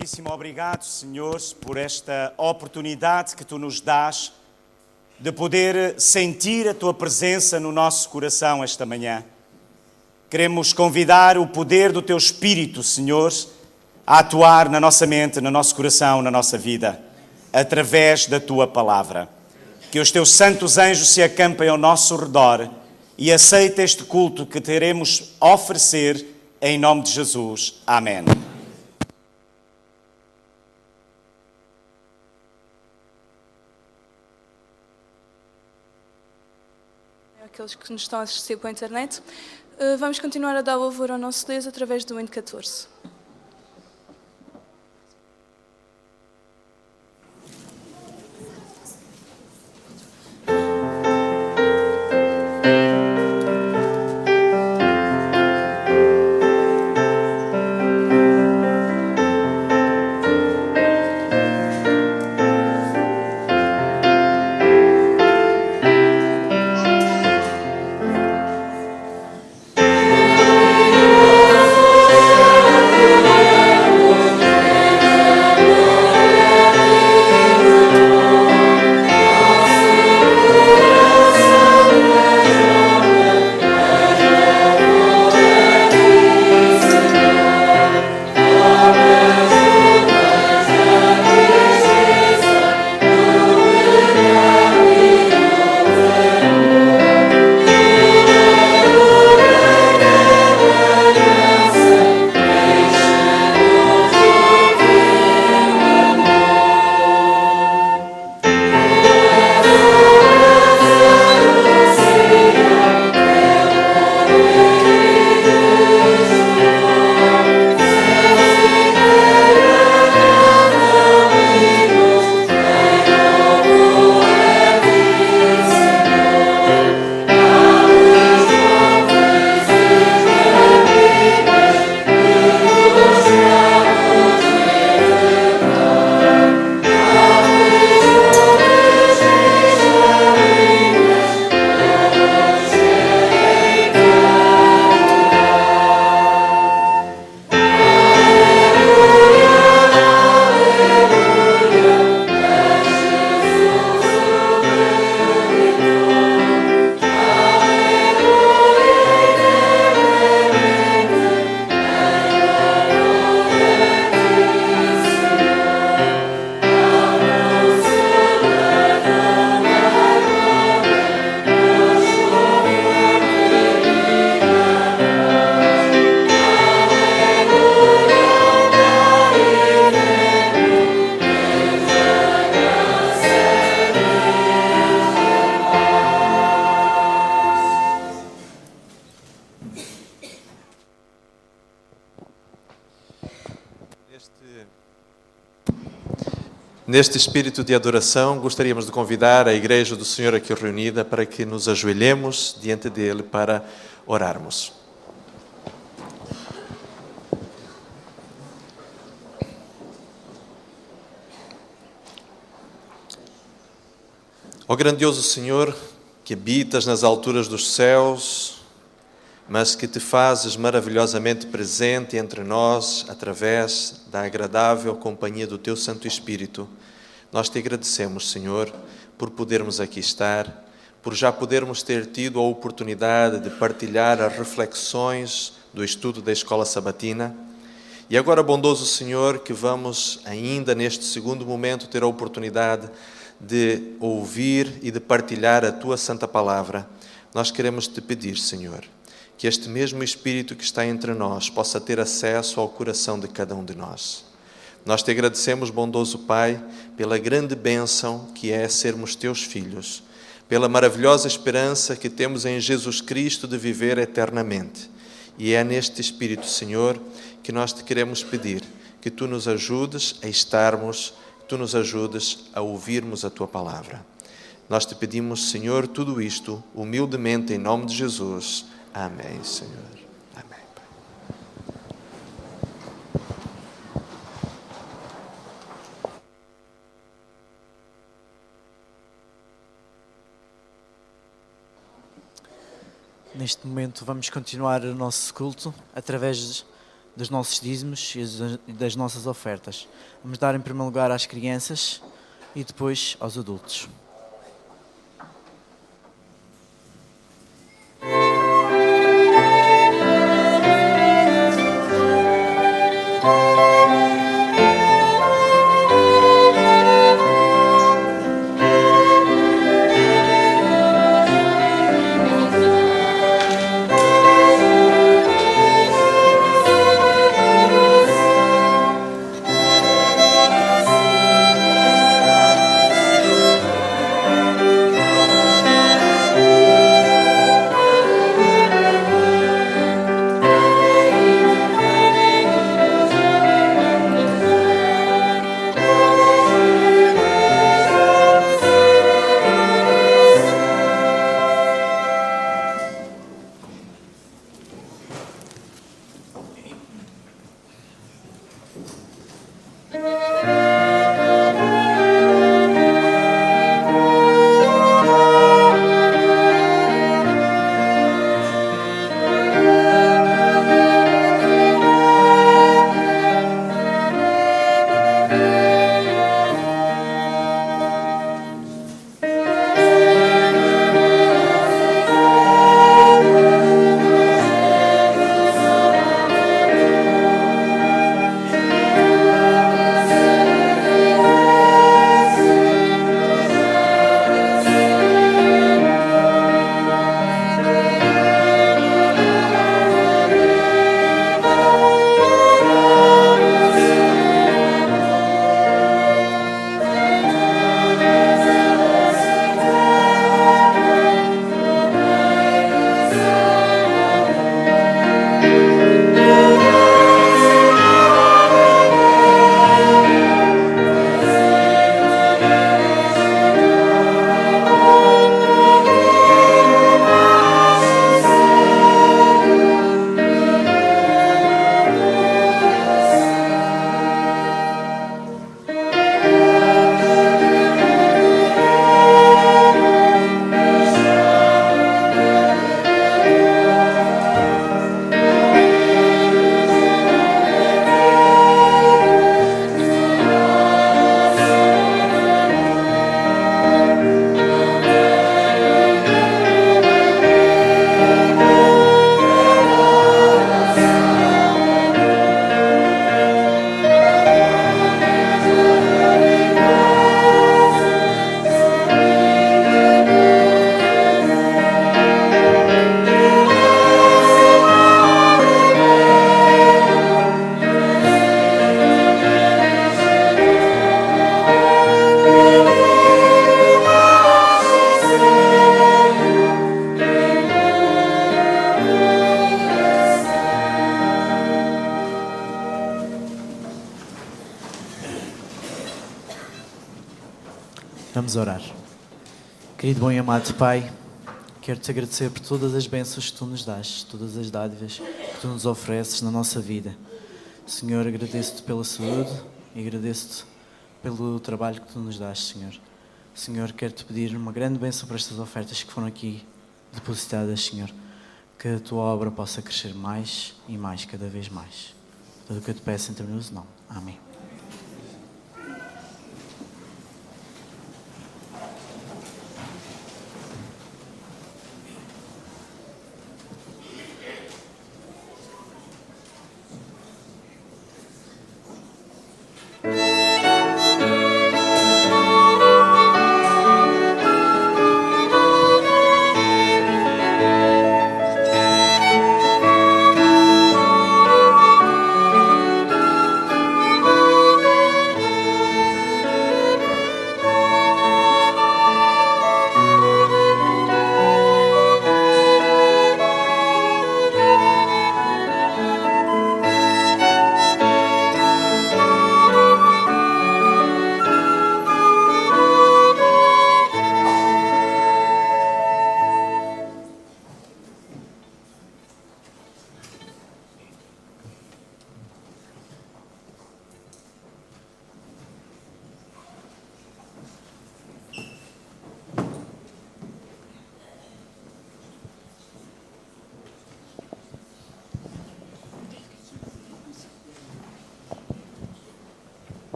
Muitíssimo obrigado, Senhor, por esta oportunidade que Tu nos dás de poder sentir a Tua presença no nosso coração esta manhã. Queremos convidar o poder do Teu Espírito, Senhor, a atuar na nossa mente, no nosso coração, na nossa vida, através da Tua palavra. Que os Teus santos anjos se acampem ao nosso redor e aceitem este culto que teremos a oferecer em nome de Jesus. Amém. Aqueles que nos estão a assistir pela internet, vamos continuar a dar louvor ao nosso Deus através do hino 14. Neste espírito de adoração, gostaríamos de convidar a Igreja do Senhor aqui reunida para que nos ajoelhemos diante dele para orarmos. Ó grandioso Senhor, que habitas nas alturas dos céus, mas que te fazes maravilhosamente presente entre nós através da agradável companhia do Teu Santo Espírito. Nós te agradecemos, Senhor, por podermos aqui estar, por já podermos ter tido a oportunidade de partilhar as reflexões do estudo da Escola Sabatina. E agora, bondoso Senhor, que vamos ainda neste segundo momento ter a oportunidade de ouvir e de partilhar a Tua Santa Palavra. Nós queremos te pedir, Senhor, que este mesmo Espírito que está entre nós possa ter acesso ao coração de cada um de nós. Nós te agradecemos, bondoso Pai, pela grande bênção que é sermos Teus filhos, pela maravilhosa esperança que temos em Jesus Cristo de viver eternamente. E é neste Espírito, Senhor, que nós te queremos pedir que Tu nos ajudes a estarmos, que Tu nos ajudes a ouvirmos a Tua Palavra. Nós te pedimos, Senhor, tudo isto humildemente em nome de Jesus. Amém, Senhor. Amém, Pai. Neste momento vamos continuar o nosso culto através dos nossos dízimos e das nossas ofertas. Vamos dar em primeiro lugar às crianças e depois aos adultos. Vamos orar. Querido bom e amado Pai, quero-te agradecer por todas as bênçãos que Tu nos dás, todas as dádivas que Tu nos ofereces na nossa vida. Senhor, agradeço-te pela saúde e agradeço-te pelo trabalho que Tu nos dás, Senhor. Senhor, quero-te pedir uma grande bênção para estas ofertas que foram aqui depositadas, Senhor. Que a Tua obra possa crescer mais e mais, cada vez mais. Tudo o que eu te peço em teu nome. Amém.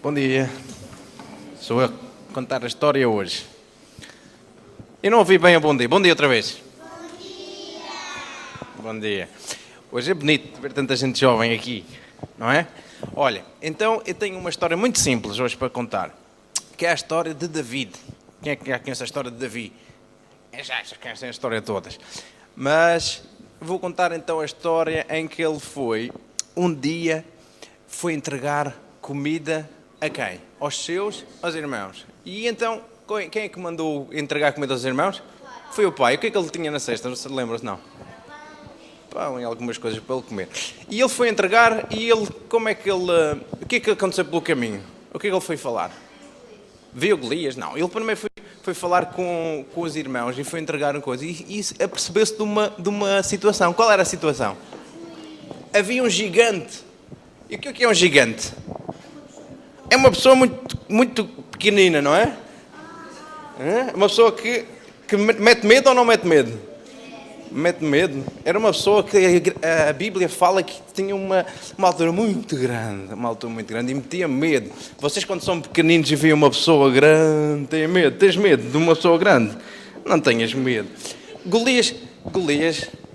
Bom dia. Sou eu a contar a história hoje. Eu não ouvi bem o bom dia. Bom dia outra vez. Bom dia. Bom dia. Hoje é bonito ver tanta gente jovem aqui, não é? Olha, então eu tenho uma história muito simples hoje para contar, que é a história de David. Quem é que já conhece a história de Davi? Já conhecem a história todas. Mas vou contar então a história em que ele foi, um dia, foi entregar comida a quem? Aos irmãos. E então, quem é que mandou entregar comida aos irmãos? Foi o pai. O que é que ele tinha na cesta? Não se lembra-se, não? Pão e algumas coisas para ele comer. E ele foi entregar e ele, como é que ele... O que é que aconteceu pelo caminho? O que é que ele foi falar? Viu Golias? Não. Ele primeiro foi falar com os irmãos e foi entregar uma coisa. E apercebeu-se de uma situação. Qual era a situação? Havia um gigante. E o que é um gigante? É uma pessoa muito, muito pequenina, não é? Uma pessoa que mete medo ou não mete medo? Mete medo. Era uma pessoa que a Bíblia fala que tinha uma altura muito grande. Uma altura muito grande e metia medo. Vocês quando são pequeninos e veem uma pessoa grande, têm medo? Tens medo de uma pessoa grande? Não tenhas medo. Golias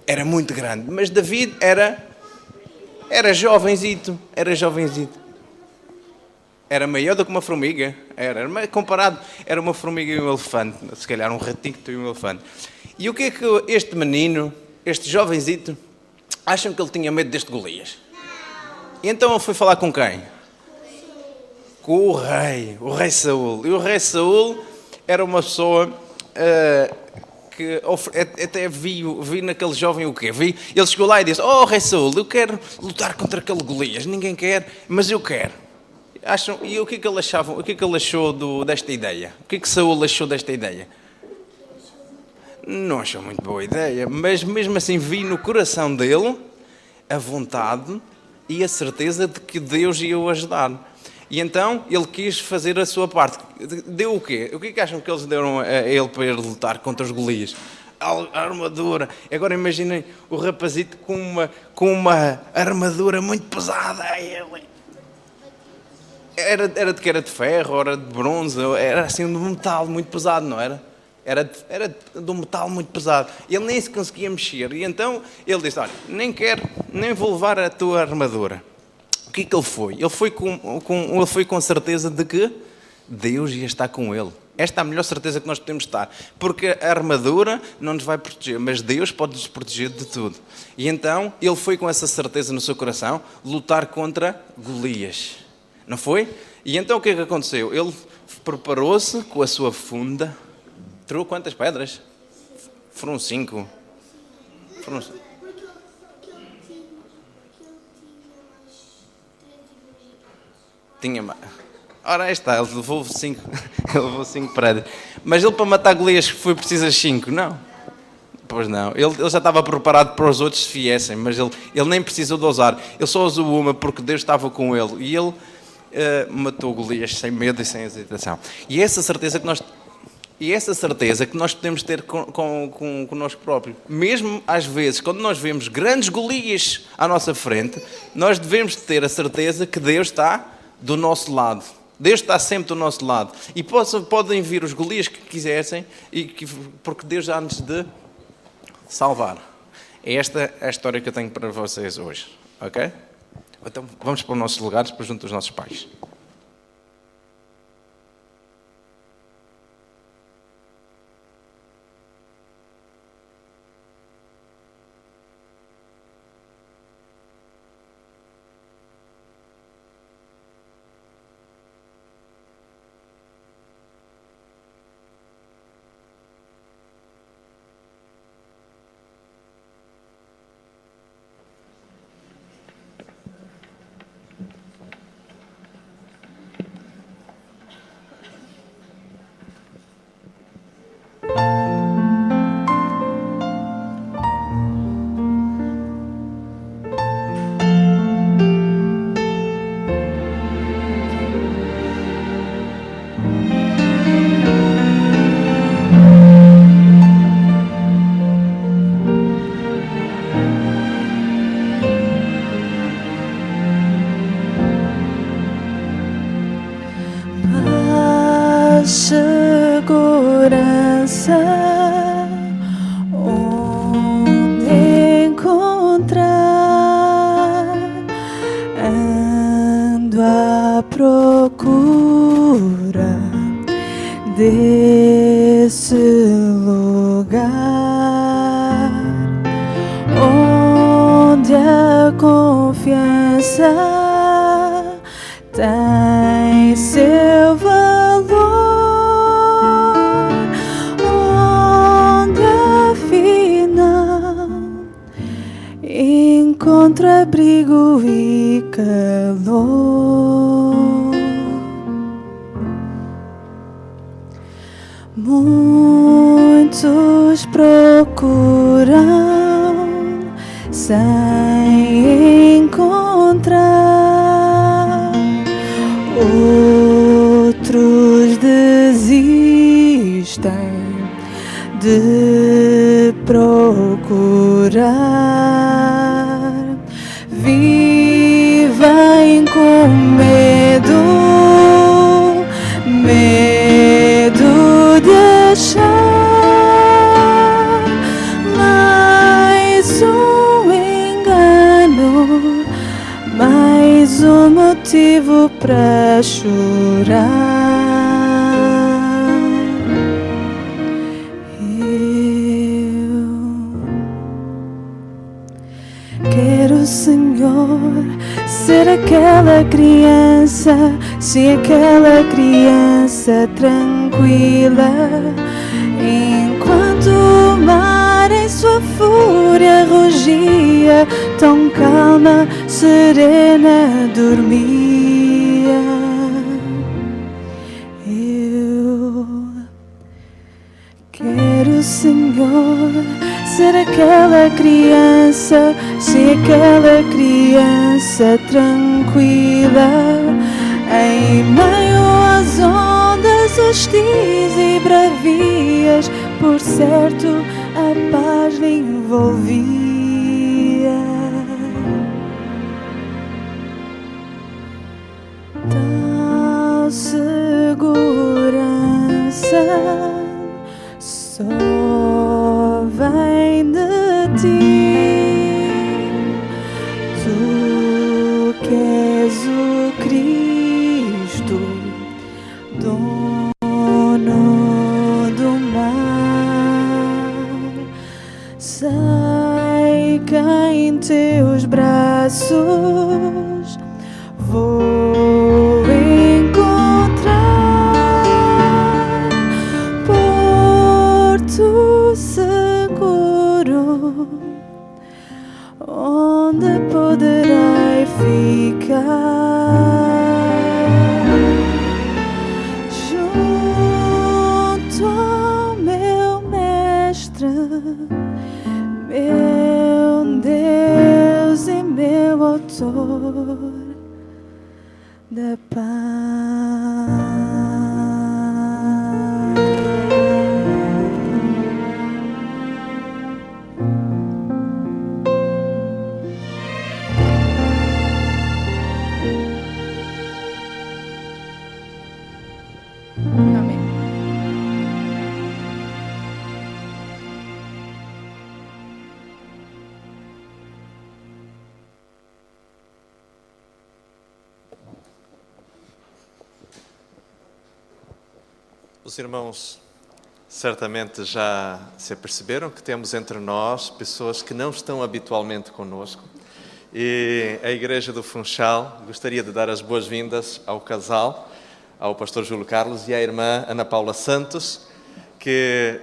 era muito grande, mas David era jovenzito. Era maior do que uma formiga. Era comparado, era uma formiga e um elefante. Se calhar um ratito e um elefante. E o que é que este menino, este jovenzito, acham que ele tinha medo deste Golias? E então ele foi falar com quem? Com o rei Saul. E o rei Saul era uma pessoa que até vi naquele jovem o quê? Ele chegou lá e disse, rei Saul, eu quero lutar contra aquele Golias. Ninguém quer, mas eu quero. E o que é que ele achava? O que é que ele achou desta ideia? O que é que Saul achou desta ideia? Não achou muito boa ideia, mas mesmo assim vi no coração dele a vontade e a certeza de que Deus ia o ajudar. E então ele quis fazer a sua parte. Deu o quê? O que é que acham que eles deram a ele para ele lutar contra os Golias? A armadura. Agora imaginem o rapazito com uma armadura muito pesada a ele. Era de ferro, era de bronze, era assim de metal muito pesado, não era? Era de um metal muito pesado. Ele nem se conseguia mexer. E então ele disse, olha, nem vou levar a tua armadura. O que é que ele foi? Ele foi com certeza de que Deus ia estar com ele. Esta é a melhor certeza que nós podemos estar. Porque a armadura não nos vai proteger, mas Deus pode nos proteger de tudo. E então ele foi com essa certeza no seu coração lutar contra Golias. Não foi? E então o que é que aconteceu? Ele preparou-se com a sua funda. Tirou quantas pedras? Foram 5. Tinha mais. Ora, aí está, ele levou 5. Ele levou 5 pedras. Mas ele para matar Golias foi preciso as 5, não? Pois não. Ele já estava preparado para os outros se viessem, mas ele nem precisou de usar. Ele só usou uma porque Deus estava com ele. E ele matou Golias sem medo e sem hesitação. E essa certeza que nós podemos ter connosco próprio. Mesmo às vezes, quando nós vemos grandes Golias à nossa frente, nós devemos ter a certeza que Deus está do nosso lado. Deus está sempre do nosso lado. E podem vir os Golias que quisessem, porque Deus já nos de salvar. Esta é a história que eu tenho para vocês hoje. Ok? Então vamos para os nossos lugares, para junto dos nossos pais. segurança onde encontrar. Ando à procura desse lugar onde a confiança tem seu valor, onde afinal encontro abrigo e calor. Muitos procuram sem encontrar, outros desistem de procurar, vivem com medo de achar mais um engano, mais um motivo para chorar. Eu quero, Senhor, ser aquela criança, sim, aquela criança tranquila, enquanto o mar em sua fúria rugia, tão calma, serena, dormia. Eu quero, Senhor, ser aquela criança, sim, aquela criança tranquila, em meio às ondas hostis e bravias, por certo a paz lhe envolvia. Tal segurança só vem de ti, tu que és o Cristo, dono do mar. Sei que em teus braços vou encontrar porto seguro, onde poderei ficar junto ao meu mestre, meu Deus e meu autor da paz. Amém. Os irmãos certamente já se aperceberam que temos entre nós pessoas que não estão habitualmente conosco. E a Igreja do Funchal gostaria de dar as boas-vindas ao casal, ao pastor Júlio Carlos e à irmã Ana Paula Santos, que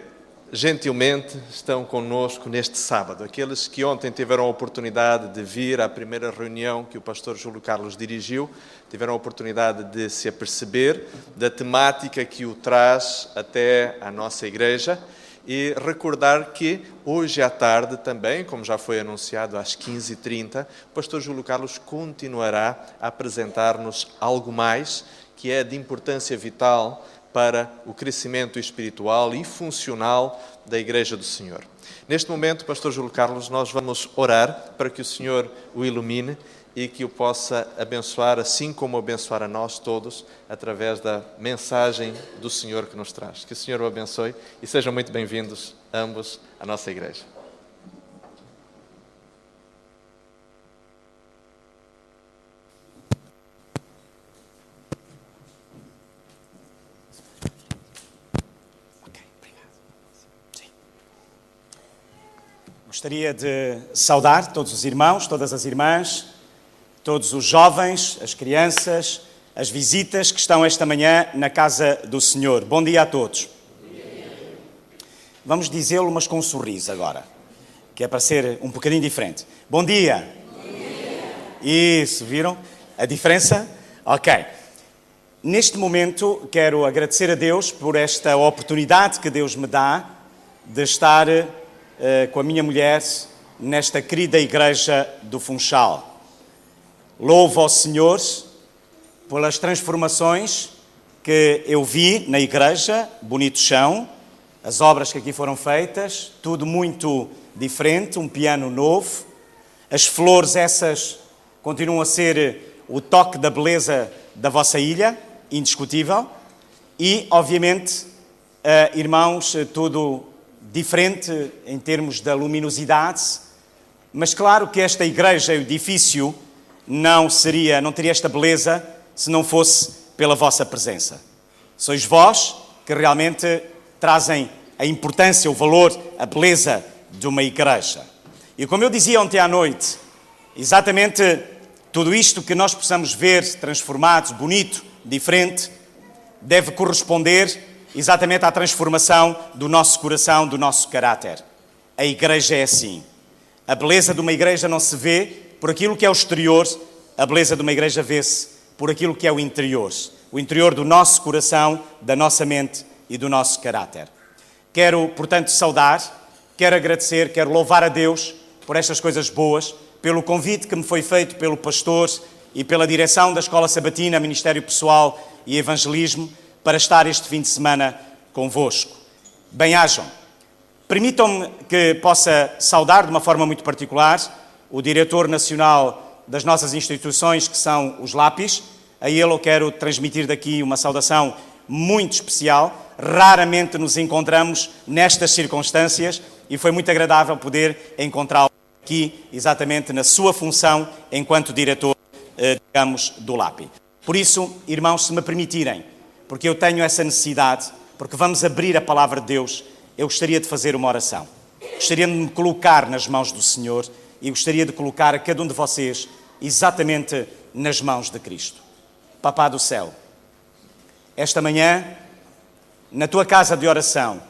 gentilmente estão conosco neste sábado. Aqueles que ontem tiveram a oportunidade de vir à primeira reunião que o pastor Júlio Carlos dirigiu, tiveram a oportunidade de se aperceber da temática que o traz até à nossa igreja e recordar que hoje à tarde também, como já foi anunciado às 15h30, o pastor Júlio Carlos continuará a apresentar-nos algo mais que é de importância vital para o crescimento espiritual e funcional da Igreja do Senhor. Neste momento, pastor Júlio Carlos, nós vamos orar para que o Senhor o ilumine e que o possa abençoar, assim como abençoar a nós todos, através da mensagem do Senhor que nos traz. Que o Senhor o abençoe e sejam muito bem-vindos ambos à nossa igreja. Gostaria de saudar todos os irmãos, todas as irmãs, todos os jovens, as crianças, as visitas que estão esta manhã na casa do Senhor. Bom dia a todos. Vamos dizê-lo, mas com um sorriso agora, que é para ser um bocadinho diferente. Bom dia. Bom dia. Isso, viram a diferença? Ok. Neste momento quero agradecer a Deus por esta oportunidade que Deus me dá de estar com a minha mulher nesta querida igreja do Funchal. Louvo ao Senhor pelas transformações que eu vi na igreja, bonito chão, as obras que aqui foram feitas, tudo muito diferente, um piano novo, as flores essas continuam a ser o toque da beleza da vossa ilha, indiscutível, e obviamente, irmãos, tudo diferente em termos da luminosidade, mas claro que esta igreja, o edifício, não teria esta beleza se não fosse pela vossa presença. Sois vós que realmente trazem a importância, o valor, a beleza de uma igreja. E como eu dizia ontem à noite, exatamente tudo isto que nós possamos ver transformado, bonito, diferente, deve corresponder exatamente à transformação do nosso coração, do nosso caráter. A igreja é assim. A beleza de uma igreja não se vê por aquilo que é o exterior, a beleza de uma igreja vê-se por aquilo que é o interior do nosso coração, da nossa mente e do nosso caráter. Quero, portanto, saudar, quero agradecer, quero louvar a Deus por estas coisas boas, pelo convite que me foi feito pelo pastor e pela direção da Escola Sabatina, Ministério Pessoal e Evangelismo, para estar este fim de semana convosco. Bem-ajam. Permitam-me que possa saudar de uma forma muito particular o diretor nacional das nossas instituições, que são os LAPIs. A ele eu quero transmitir daqui uma saudação muito especial. Raramente nos encontramos nestas circunstâncias e foi muito agradável poder encontrá-lo aqui, exatamente na sua função enquanto diretor, digamos, do LAPI. Por isso, irmãos, se me permitirem, porque eu tenho essa necessidade, porque vamos abrir a palavra de Deus, eu gostaria de fazer uma oração. Gostaria de me colocar nas mãos do Senhor e gostaria de colocar a cada um de vocês exatamente nas mãos de Cristo. Papá do céu, esta manhã, na tua casa de oração,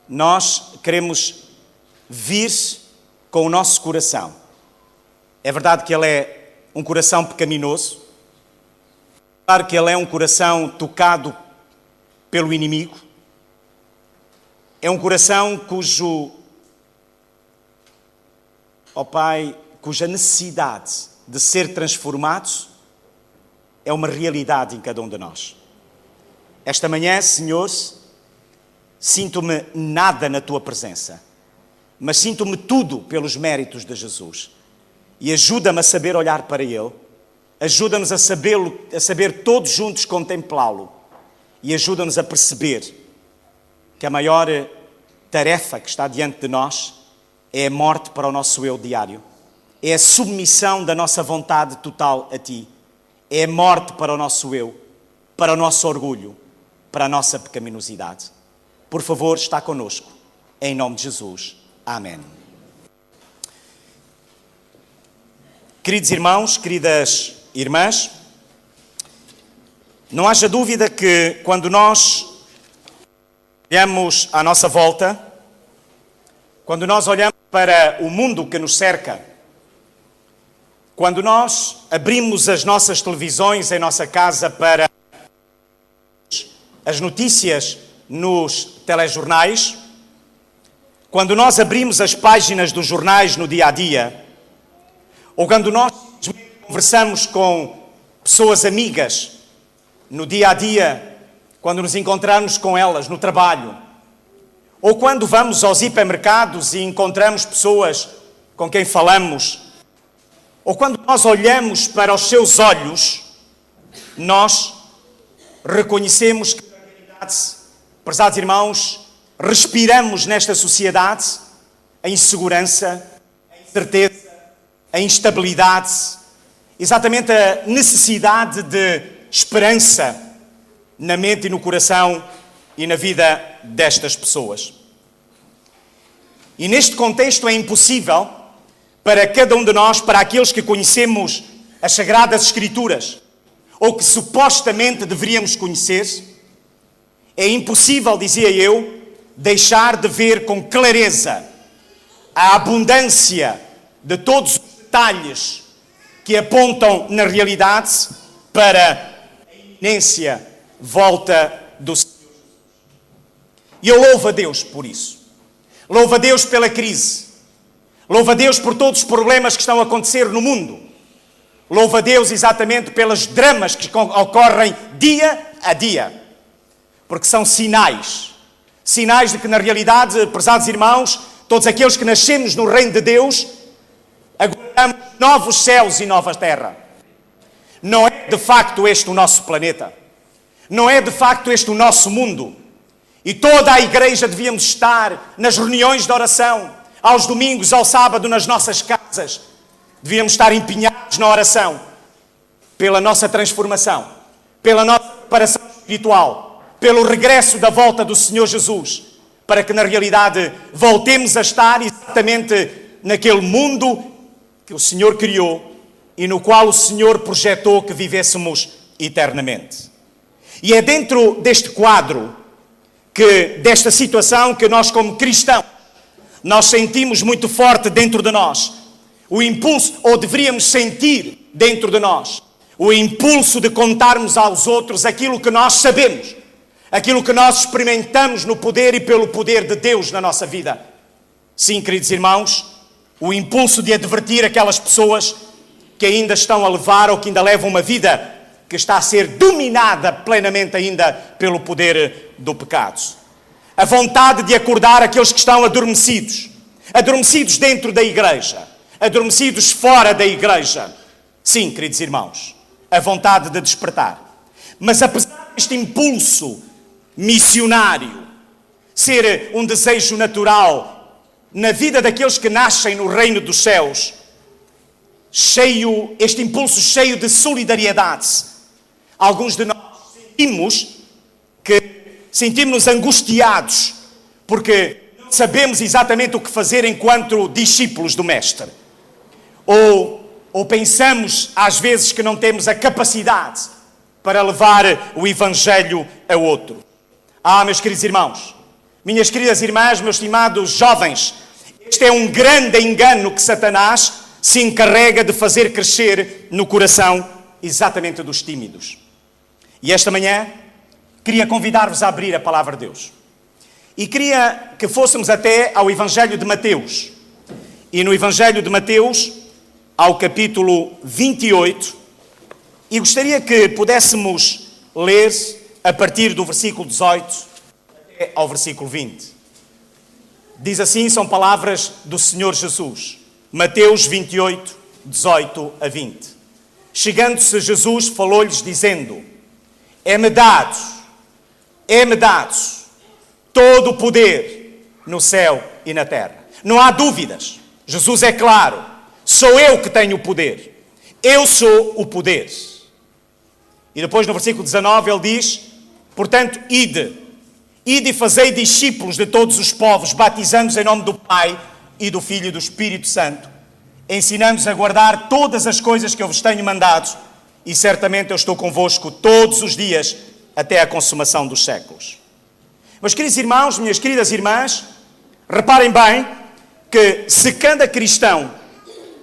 nós queremos vir com o nosso coração. É verdade que ele é um coração pecaminoso, claro que ele é um coração tocado pelo inimigo, é um coração cuja necessidade de ser transformado é uma realidade em cada um de nós. Esta manhã, Senhor, sinto-me nada na tua presença, mas sinto-me tudo pelos méritos de Jesus. E ajuda-me a saber olhar para Ele, ajuda-nos a saber todos juntos contemplá-lo e ajuda-nos a perceber que a maior tarefa que está diante de nós é a morte para o nosso eu diário, é a submissão da nossa vontade total a Ti, é a morte para o nosso eu, para o nosso orgulho, para a nossa pecaminosidade. Por favor, está conosco. Em nome de Jesus. Amém. Queridos irmãos, queridas irmãs, não haja dúvida que quando nós olhamos à nossa volta, quando nós olhamos para o mundo que nos cerca, quando nós abrimos as nossas televisões em nossa casa para as notícias nos telejornais, quando nós abrimos as páginas dos jornais no dia a dia, ou quando nós conversamos com pessoas amigas no dia a dia, quando nos encontramos com elas no trabalho, ou quando vamos aos hipermercados e encontramos pessoas com quem falamos, ou quando nós olhamos para os seus olhos, nós reconhecemos que, na realidade, prezados irmãos, respiramos nesta sociedade a insegurança, a incerteza, a instabilidade, exatamente a necessidade de esperança na mente e no coração e na vida destas pessoas. E neste contexto é impossível para cada um de nós, para aqueles que conhecemos as Sagradas Escrituras, ou que supostamente deveríamos conhecer, é impossível, dizia eu, deixar de ver com clareza a abundância de todos os detalhes que apontam, na realidade, para a iminência volta do Senhor. E eu louvo a Deus por isso. Louvo a Deus pela crise. Louvo a Deus por todos os problemas que estão a acontecer no mundo. Louvo a Deus exatamente pelos dramas que ocorrem dia a dia. Porque são sinais. Sinais de que, na realidade, prezados irmãos, todos aqueles que nascemos no reino de Deus, aguardamos novos céus e nova terra. Não é de facto este o nosso planeta. Não é de facto este o nosso mundo. E toda a igreja devíamos estar nas reuniões de oração, aos domingos, ao sábado, nas nossas casas. Devíamos estar empenhados na oração, pela nossa transformação, pela nossa preparação espiritual, pelo regresso da volta do Senhor Jesus, para que na realidade voltemos a estar exatamente naquele mundo que o Senhor criou e no qual o Senhor projetou que vivêssemos eternamente. E é dentro deste quadro, desta situação, que nós como cristãos, nós sentimos muito forte dentro de nós o impulso, ou deveríamos sentir dentro de nós, o impulso de contarmos aos outros aquilo que nós sabemos, aquilo que nós experimentamos no poder e pelo poder de Deus na nossa vida. Sim, queridos irmãos, o impulso de advertir aquelas pessoas que ainda estão a levar ou que ainda levam uma vida que está a ser dominada plenamente ainda pelo poder do pecado. A vontade de acordar aqueles que estão adormecidos. Adormecidos dentro da igreja. Adormecidos fora da igreja. Sim, queridos irmãos, a vontade de despertar. Mas apesar deste impulso missionário ser um desejo natural na vida daqueles que nascem no reino dos céus, este impulso cheio de solidariedade, alguns de nós sentimos-nos angustiados porque não sabemos exatamente o que fazer enquanto discípulos do Mestre. Ou pensamos às vezes que não temos a capacidade para levar o Evangelho a outro. Meus queridos irmãos, minhas queridas irmãs, meus estimados jovens, este é um grande engano que Satanás se encarrega de fazer crescer no coração exatamente dos tímidos. E esta manhã queria convidar-vos a abrir a palavra de Deus. E queria que fôssemos até ao Evangelho de Mateus. E no Evangelho de Mateus, ao capítulo 28, e gostaria que pudéssemos ler a partir do versículo 18 até ao versículo 20. Diz assim, são palavras do Senhor Jesus. Mateus 28, 18 a 20. Chegando-se Jesus, falou-lhes dizendo: É-me dado todo o poder no céu e na terra. Não há dúvidas. Jesus é claro. Sou eu que tenho o poder. Eu sou o poder. E depois no versículo 19 ele diz: Portanto, ide e fazei discípulos de todos os povos, batizando-os em nome do Pai e do Filho e do Espírito Santo, ensinando-os a guardar todas as coisas que eu vos tenho mandado, e certamente eu estou convosco todos os dias até a consumação dos séculos. Meus queridos irmãos, minhas queridas irmãs, reparem bem que se cada cristão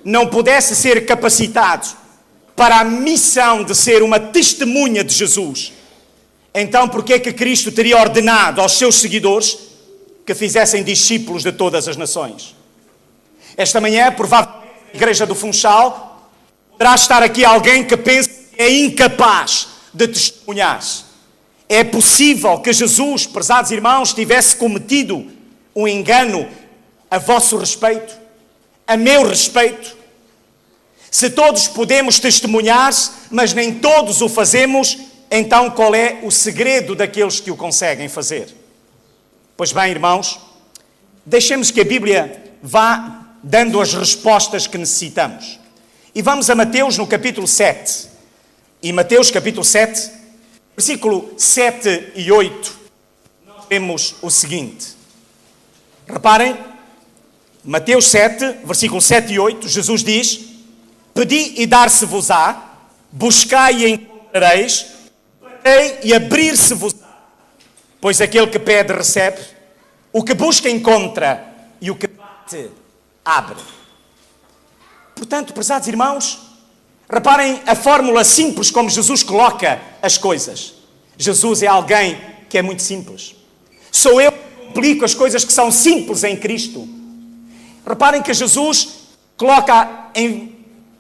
não pudesse ser capacitado para a missão de ser uma testemunha de Jesus, então por que é que Cristo teria ordenado aos seus seguidores que fizessem discípulos de todas as nações? Esta manhã, provavelmente, na Igreja do Funchal, poderá estar aqui alguém que pensa que é incapaz de testemunhar. É possível que Jesus, prezados irmãos, tivesse cometido um engano a vosso respeito, a meu respeito? Se todos podemos testemunhar, mas nem todos o fazemos, então qual é o segredo daqueles que o conseguem fazer? Pois bem, irmãos, deixemos que a Bíblia vá dando as respostas que necessitamos. E vamos a Mateus no capítulo 7. E Mateus capítulo 7, versículo 7 e 8, nós vemos o seguinte. Reparem, Mateus 7, versículo 7 e 8, Jesus diz: pedi e dar-se-vos-á, buscai e encontrareis, batei e abrir-se-vos-á. Pois aquele que pede recebe, o que busca encontra, e o que bate abre. Portanto, prezados irmãos, reparem a fórmula simples como Jesus coloca as coisas. Jesus é alguém que é muito simples. Sou eu que complico as coisas que são simples em Cristo. Reparem que Jesus coloca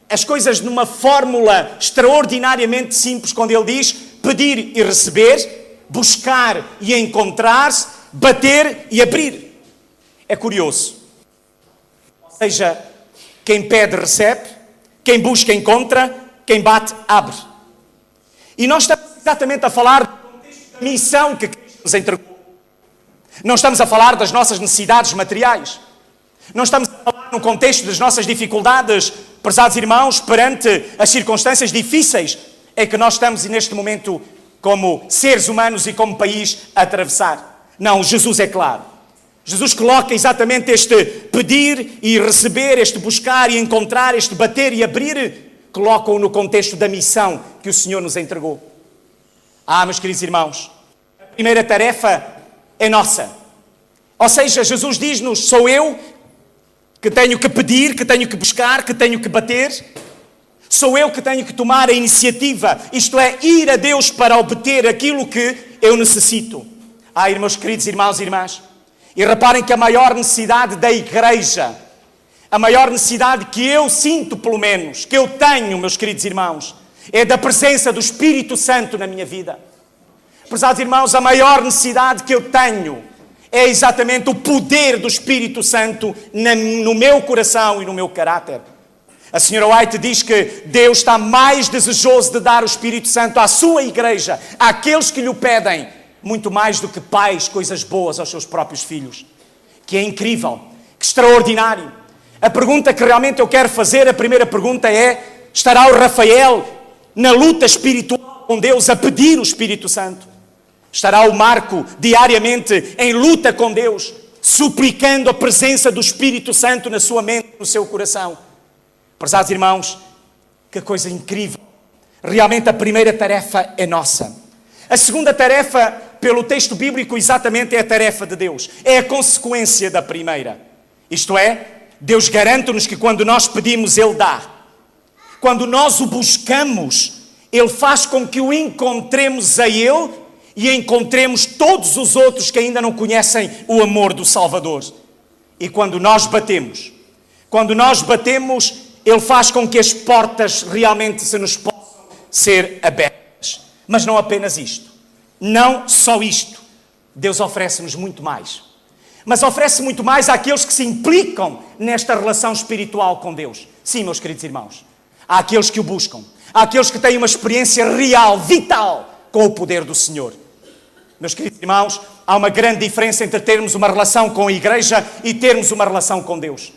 as coisas numa fórmula extraordinariamente simples, quando ele diz pedir e receber, buscar e encontrar, bater e abrir. É curioso. Ou seja, quem pede recebe, quem busca encontra, quem bate abre. E nós estamos exatamente a falar do contexto da missão que Cristo nos entregou. Não estamos a falar das nossas necessidades materiais. Não estamos a falar no contexto das nossas dificuldades, prezados irmãos, perante as circunstâncias difíceis em que nós estamos neste momento como seres humanos e como país a atravessar. Não, Jesus é claro. Jesus coloca exatamente este pedir e receber, este buscar e encontrar, este bater e abrir, coloca-o no contexto da missão que o Senhor nos entregou. Meus queridos irmãos, a primeira tarefa é nossa. Ou seja, Jesus diz-nos, sou eu que tenho que pedir, que tenho que buscar, que tenho que bater. Sou eu que tenho que tomar a iniciativa, isto é, ir a Deus para obter aquilo que eu necessito. Meus queridos irmãos e irmãs, e reparem que a maior necessidade da igreja, a maior necessidade que eu sinto, pelo menos, que eu tenho, meus queridos irmãos, é da presença do Espírito Santo na minha vida. Prezados irmãos, a maior necessidade que eu tenho é exatamente o poder do Espírito Santo no meu coração e no meu caráter. A senhora White diz que Deus está mais desejoso de dar o Espírito Santo à sua igreja, àqueles que lhe o pedem, muito mais do que pais, coisas boas aos seus próprios filhos. Que é incrível, que extraordinário. A pergunta que realmente eu quero fazer, a primeira pergunta é: estará o Rafael na luta espiritual com Deus a pedir o Espírito Santo? Estará o Marco diariamente em luta com Deus, suplicando a presença do Espírito Santo na sua mente, no seu coração? Prezados irmãos, que coisa incrível. Realmente a primeira tarefa é nossa. A segunda tarefa, pelo texto bíblico, exatamente é a tarefa de Deus. É a consequência da primeira. Isto é, Deus garante-nos que quando nós pedimos, Ele dá. Quando nós o buscamos, Ele faz com que o encontremos a Ele e encontremos todos os outros que ainda não conhecem o amor do Salvador. E quando nós batemos, Ele faz com que as portas realmente se nos possam ser abertas. Mas não apenas isto. Não só isto. Deus oferece-nos muito mais. Mas oferece muito mais àqueles que se implicam nesta relação espiritual com Deus. Sim, meus queridos irmãos. Há aqueles que o buscam. Há aqueles que têm uma experiência real, vital, com o poder do Senhor. Meus queridos irmãos, há uma grande diferença entre termos uma relação com a igreja e termos uma relação com Deus.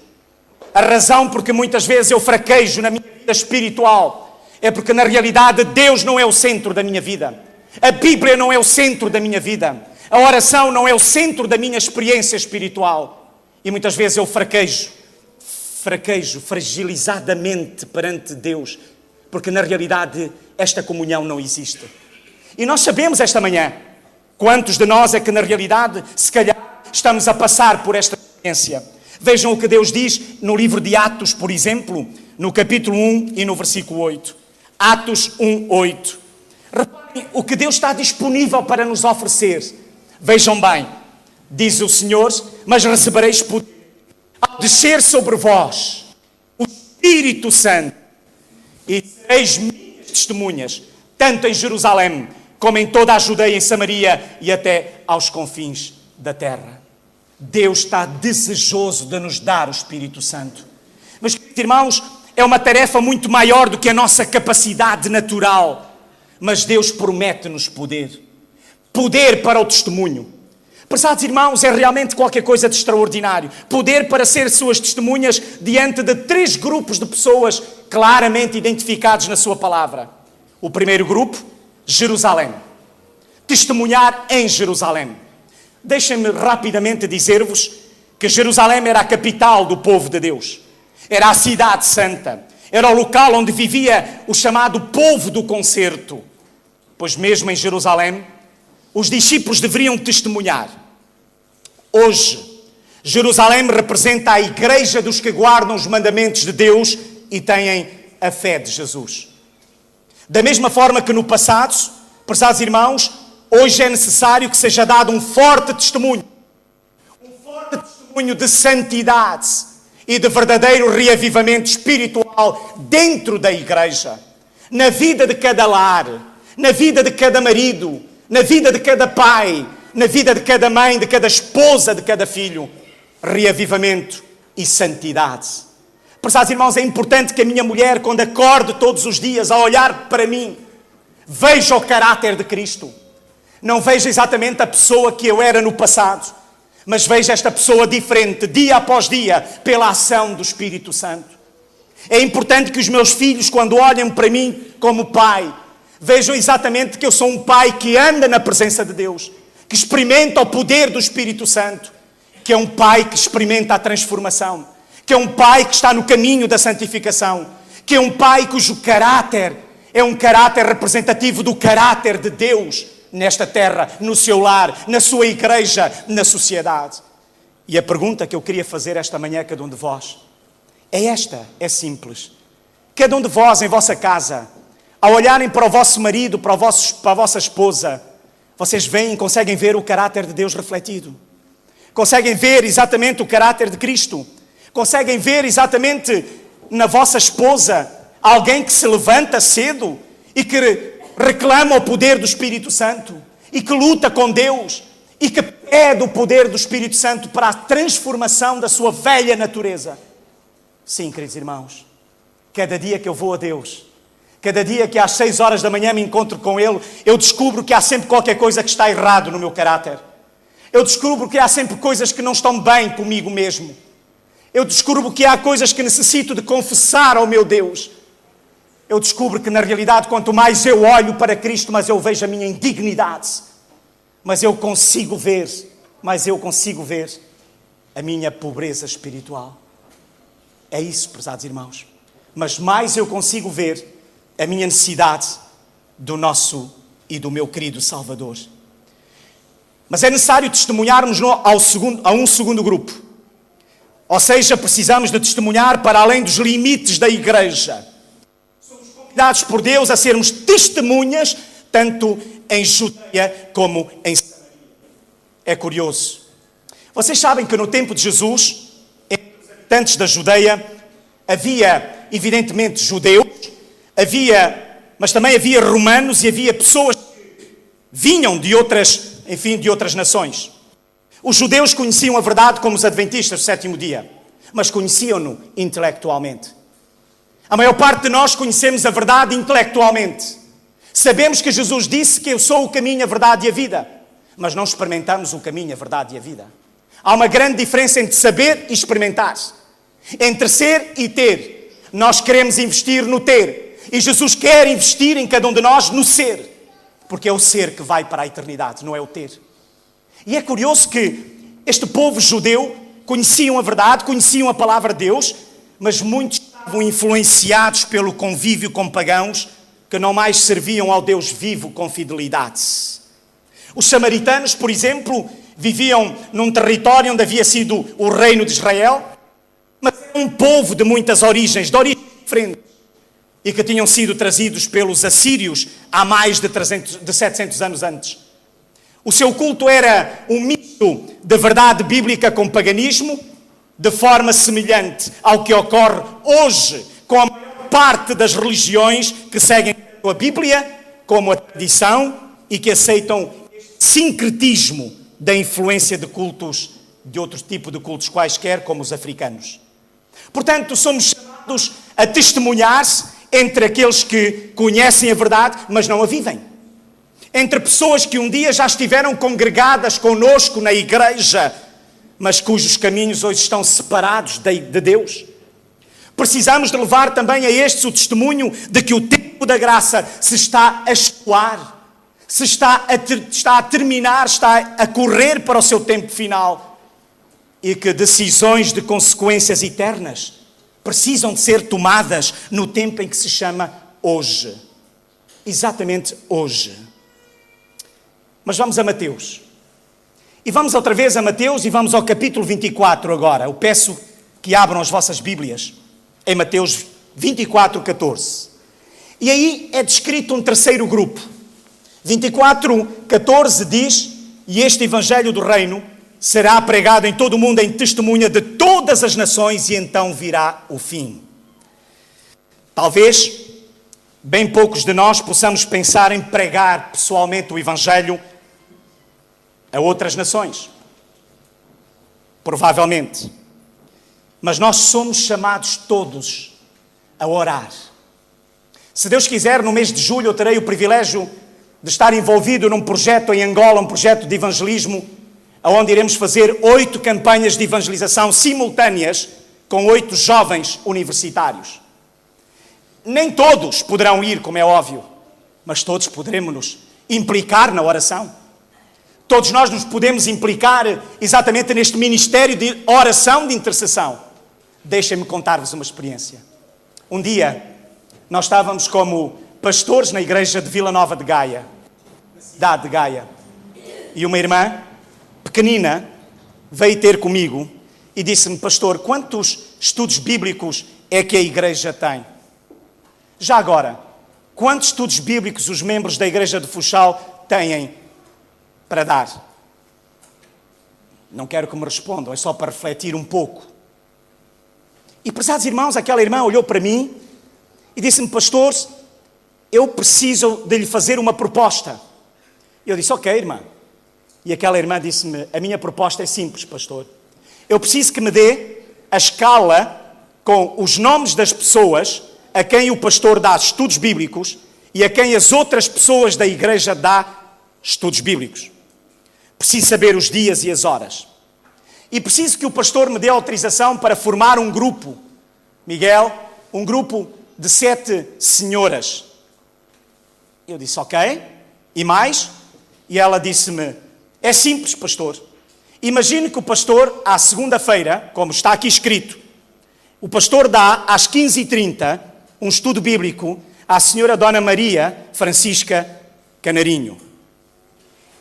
A razão porque muitas vezes eu fraquejo na minha vida espiritual é porque, na realidade, Deus não é o centro da minha vida. A Bíblia não é o centro da minha vida. A oração não é o centro da minha experiência espiritual. E muitas vezes eu fraquejo fragilizadamente perante Deus, porque, na realidade, esta comunhão não existe. E nós sabemos esta manhã, quantos de nós é que, na realidade, se calhar, estamos a passar por esta experiência. Vejam o que Deus diz no livro de Atos, por exemplo, no capítulo 1 e no versículo 8. Atos 1, 8. Reparem o que Deus está disponível para nos oferecer. Vejam bem, diz o Senhor, mas recebereis poder ao descer sobre vós o Espírito Santo e sereis minhas testemunhas, tanto em Jerusalém como em toda a Judeia, em Samaria e até aos confins da terra. Deus está desejoso de nos dar o Espírito Santo. Mas, irmãos, É uma tarefa muito maior do que a nossa capacidade natural. Mas Deus promete-nos poder. Poder para o testemunho. Prezados irmãos, é realmente qualquer coisa de extraordinário. Poder para ser suas testemunhas diante de 3 grupos de pessoas claramente identificados na sua palavra. O primeiro grupo, Jerusalém. Testemunhar em Jerusalém. Deixem-me rapidamente dizer-vos que Jerusalém era a capital do povo de Deus. Era a cidade santa. Era o local onde vivia o chamado povo do concerto. Pois mesmo em Jerusalém, os discípulos deveriam testemunhar. Hoje, Jerusalém representa a igreja dos que guardam os mandamentos de Deus e têm a fé de Jesus. Da mesma forma que no passado, prezados irmãos, hoje é necessário que seja dado um forte testemunho de santidade e de verdadeiro reavivamento espiritual dentro da igreja, na vida de cada lar, na vida de cada marido, na vida de cada pai, na vida de cada mãe, de cada esposa, de cada filho. Reavivamento e santidade. Prezados irmãos, é importante que a minha mulher, quando acorde todos os dias a olhar para mim, veja o caráter de Cristo. Não veja exatamente a pessoa que eu era no passado, mas veja esta pessoa diferente, dia após dia, pela ação do Espírito Santo. É importante que os meus filhos, quando olhem para mim como pai, vejam exatamente que eu sou um pai que anda na presença de Deus, que experimenta o poder do Espírito Santo, que é um pai que experimenta a transformação, que é um pai que está no caminho da santificação, que é um pai cujo caráter é um caráter representativo do caráter de Deus nesta terra, no seu lar, na sua igreja, na sociedade. E a pergunta que eu queria fazer esta manhã a cada um de vós é esta, é simples. Cada um de vós em vossa casa, ao olharem para o vosso marido, para a vossa esposa, vocês veem, conseguem ver o caráter de Deus refletido. Conseguem ver exatamente o caráter de Cristo. Conseguem ver exatamente na vossa esposa alguém que se levanta cedo e que reclama o poder do Espírito Santo e que luta com Deus e que pede o poder do Espírito Santo para a transformação da sua velha natureza. Sim, queridos irmãos, cada dia que eu vou a Deus, cada dia que às 6 horas da manhã me encontro com Ele, eu descubro que há sempre qualquer coisa que está errado no meu caráter. Eu descubro que há sempre coisas que não estão bem comigo mesmo. Eu descubro que há coisas que necessito de confessar ao meu Deus. Eu descubro que, na realidade, quanto mais eu olho para Cristo, mais eu vejo a minha indignidade. Mas eu consigo ver a minha pobreza espiritual. É isso, prezados irmãos. Mas mais eu consigo ver a minha necessidade do nosso e do meu querido Salvador. Mas é necessário testemunharmos a um segundo grupo. Ou seja, precisamos de testemunhar para além dos limites da igreja. Somos convidados por Deus a sermos testemunhas, tanto em Judeia como em Samaria. É curioso. Vocês sabem que no tempo de Jesus, entre os habitantes da Judeia, havia, evidentemente, judeus, mas também havia romanos e havia pessoas que vinham de outras nações. Os judeus conheciam a verdade como os adventistas do sétimo dia, mas conheciam-no intelectualmente. A maior parte de nós conhecemos a verdade intelectualmente. Sabemos que Jesus disse que eu sou o caminho, a verdade e a vida, mas não experimentamos o caminho, a verdade e a vida. Há uma grande diferença entre saber e experimentar, entre ser e ter. Nós queremos investir no ter, e Jesus quer investir em cada um de nós no ser, porque é o ser que vai para a eternidade, não é o ter. E é curioso que este povo judeu conheciam a verdade, conheciam a palavra de Deus, mas muitos estavam influenciados pelo convívio com pagãos que não mais serviam ao Deus vivo com fidelidade. Os samaritanos, por exemplo, viviam num território onde havia sido o reino de Israel, mas era um povo de muitas origens, de origens diferentes, e que tinham sido trazidos pelos assírios há mais de 700 anos antes. O seu culto era um misto de verdade bíblica com paganismo, de forma semelhante ao que ocorre hoje com a maior parte das religiões que seguem a Bíblia, como a tradição, e que aceitam este sincretismo da influência de cultos, de outro tipo de cultos quaisquer, como os africanos. Portanto, somos chamados a testemunhar-se entre aqueles que conhecem a verdade, mas não a vivem. Entre pessoas que um dia já estiveram congregadas conosco na igreja, mas cujos caminhos hoje estão separados de Deus. Precisamos de levar também a estes o testemunho de que o tempo da graça se está a escoar, está a terminar, está a correr para o seu tempo final e que decisões de consequências eternas precisam de ser tomadas no tempo em que se chama hoje. Exatamente hoje. Mas vamos a Mateus. E vamos outra vez a Mateus e vamos ao capítulo 24 agora. Eu peço que abram as vossas Bíblias em Mateus 24, 14. E aí é descrito um terceiro grupo. 24, 14 diz: e este Evangelho do Reino será pregado em todo o mundo em testemunha de todas as nações e então virá o fim. Talvez bem poucos de nós possamos pensar em pregar pessoalmente o Evangelho a outras nações. Provavelmente. Mas nós somos chamados todos a orar. Se Deus quiser, no mês de julho eu terei o privilégio de estar envolvido num projeto em Angola, um projeto de evangelismo, onde iremos fazer 8 campanhas de evangelização simultâneas com 8 jovens universitários. Nem todos poderão ir, como é óbvio, mas todos poderemos nos implicar na oração. Todos nós nos podemos implicar exatamente neste ministério de oração, de intercessão. Deixem-me contar-vos uma experiência. Um dia, nós estávamos como pastores na igreja de Vila Nova de Gaia, cidade de Gaia, e uma irmã pequenina veio ter comigo e disse-me: pastor, quantos estudos bíblicos é que a igreja tem? Já agora, quantos estudos bíblicos os membros da igreja de Funchal têm para dar? Não quero que me respondam, é só para refletir um pouco. E, prezados irmãos, aquela irmã olhou para mim e disse-me: pastor, eu preciso de lhe fazer uma proposta. Eu disse: ok, irmã. E aquela irmã disse-me: a minha proposta é simples, pastor. Eu preciso que me dê a escala com os nomes das pessoas a quem o pastor dá estudos bíblicos e a quem as outras pessoas da igreja dá estudos bíblicos. Preciso saber os dias e as horas. E preciso que o pastor me dê autorização para formar um grupo, Miguel, um grupo de 7 senhoras. Eu disse: ok. E mais? E ela disse-me: é simples, pastor. Imagine que o pastor, à segunda-feira, como está aqui escrito, o pastor dá às 15h30 um estudo bíblico à senhora Dona Maria Francisca Canarinho.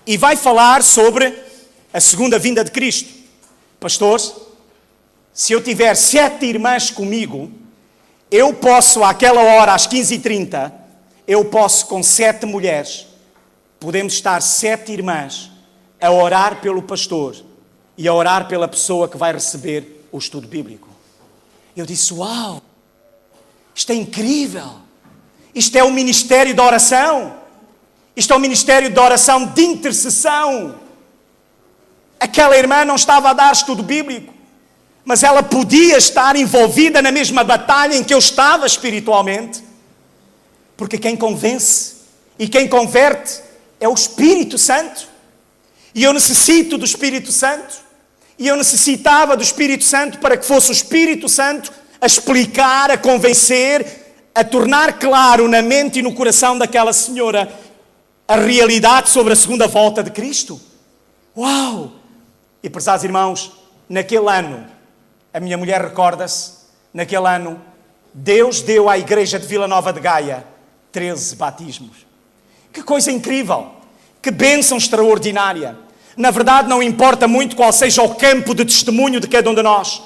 E vai falar sobre a segunda vinda de Cristo. Pastor, se eu tiver 7 irmãs comigo, eu posso, àquela hora, às 15h30, eu posso, com 7 mulheres, podemos estar 7 irmãs a orar pelo pastor e a orar pela pessoa que vai receber o estudo bíblico. Eu disse: uau, isto é incrível. Isto é o ministério da oração. Isto é o ministério de oração de intercessão. Aquela irmã não estava a dar estudo bíblico, mas ela podia estar envolvida na mesma batalha em que eu estava espiritualmente. Porque quem convence e quem converte é o Espírito Santo. E eu necessito do Espírito Santo. E eu necessitava do Espírito Santo para que fosse o Espírito Santo a explicar, a convencer, a tornar claro na mente e no coração daquela senhora a realidade sobre a segunda volta de Cristo. Uau! E, prezados irmãos, naquele ano, a minha mulher recorda-se, naquele ano, Deus deu à igreja de Vila Nova de Gaia 13 batismos. Que coisa incrível! Que bênção extraordinária! Na verdade, não importa muito qual seja o campo de testemunho de cada um de nós.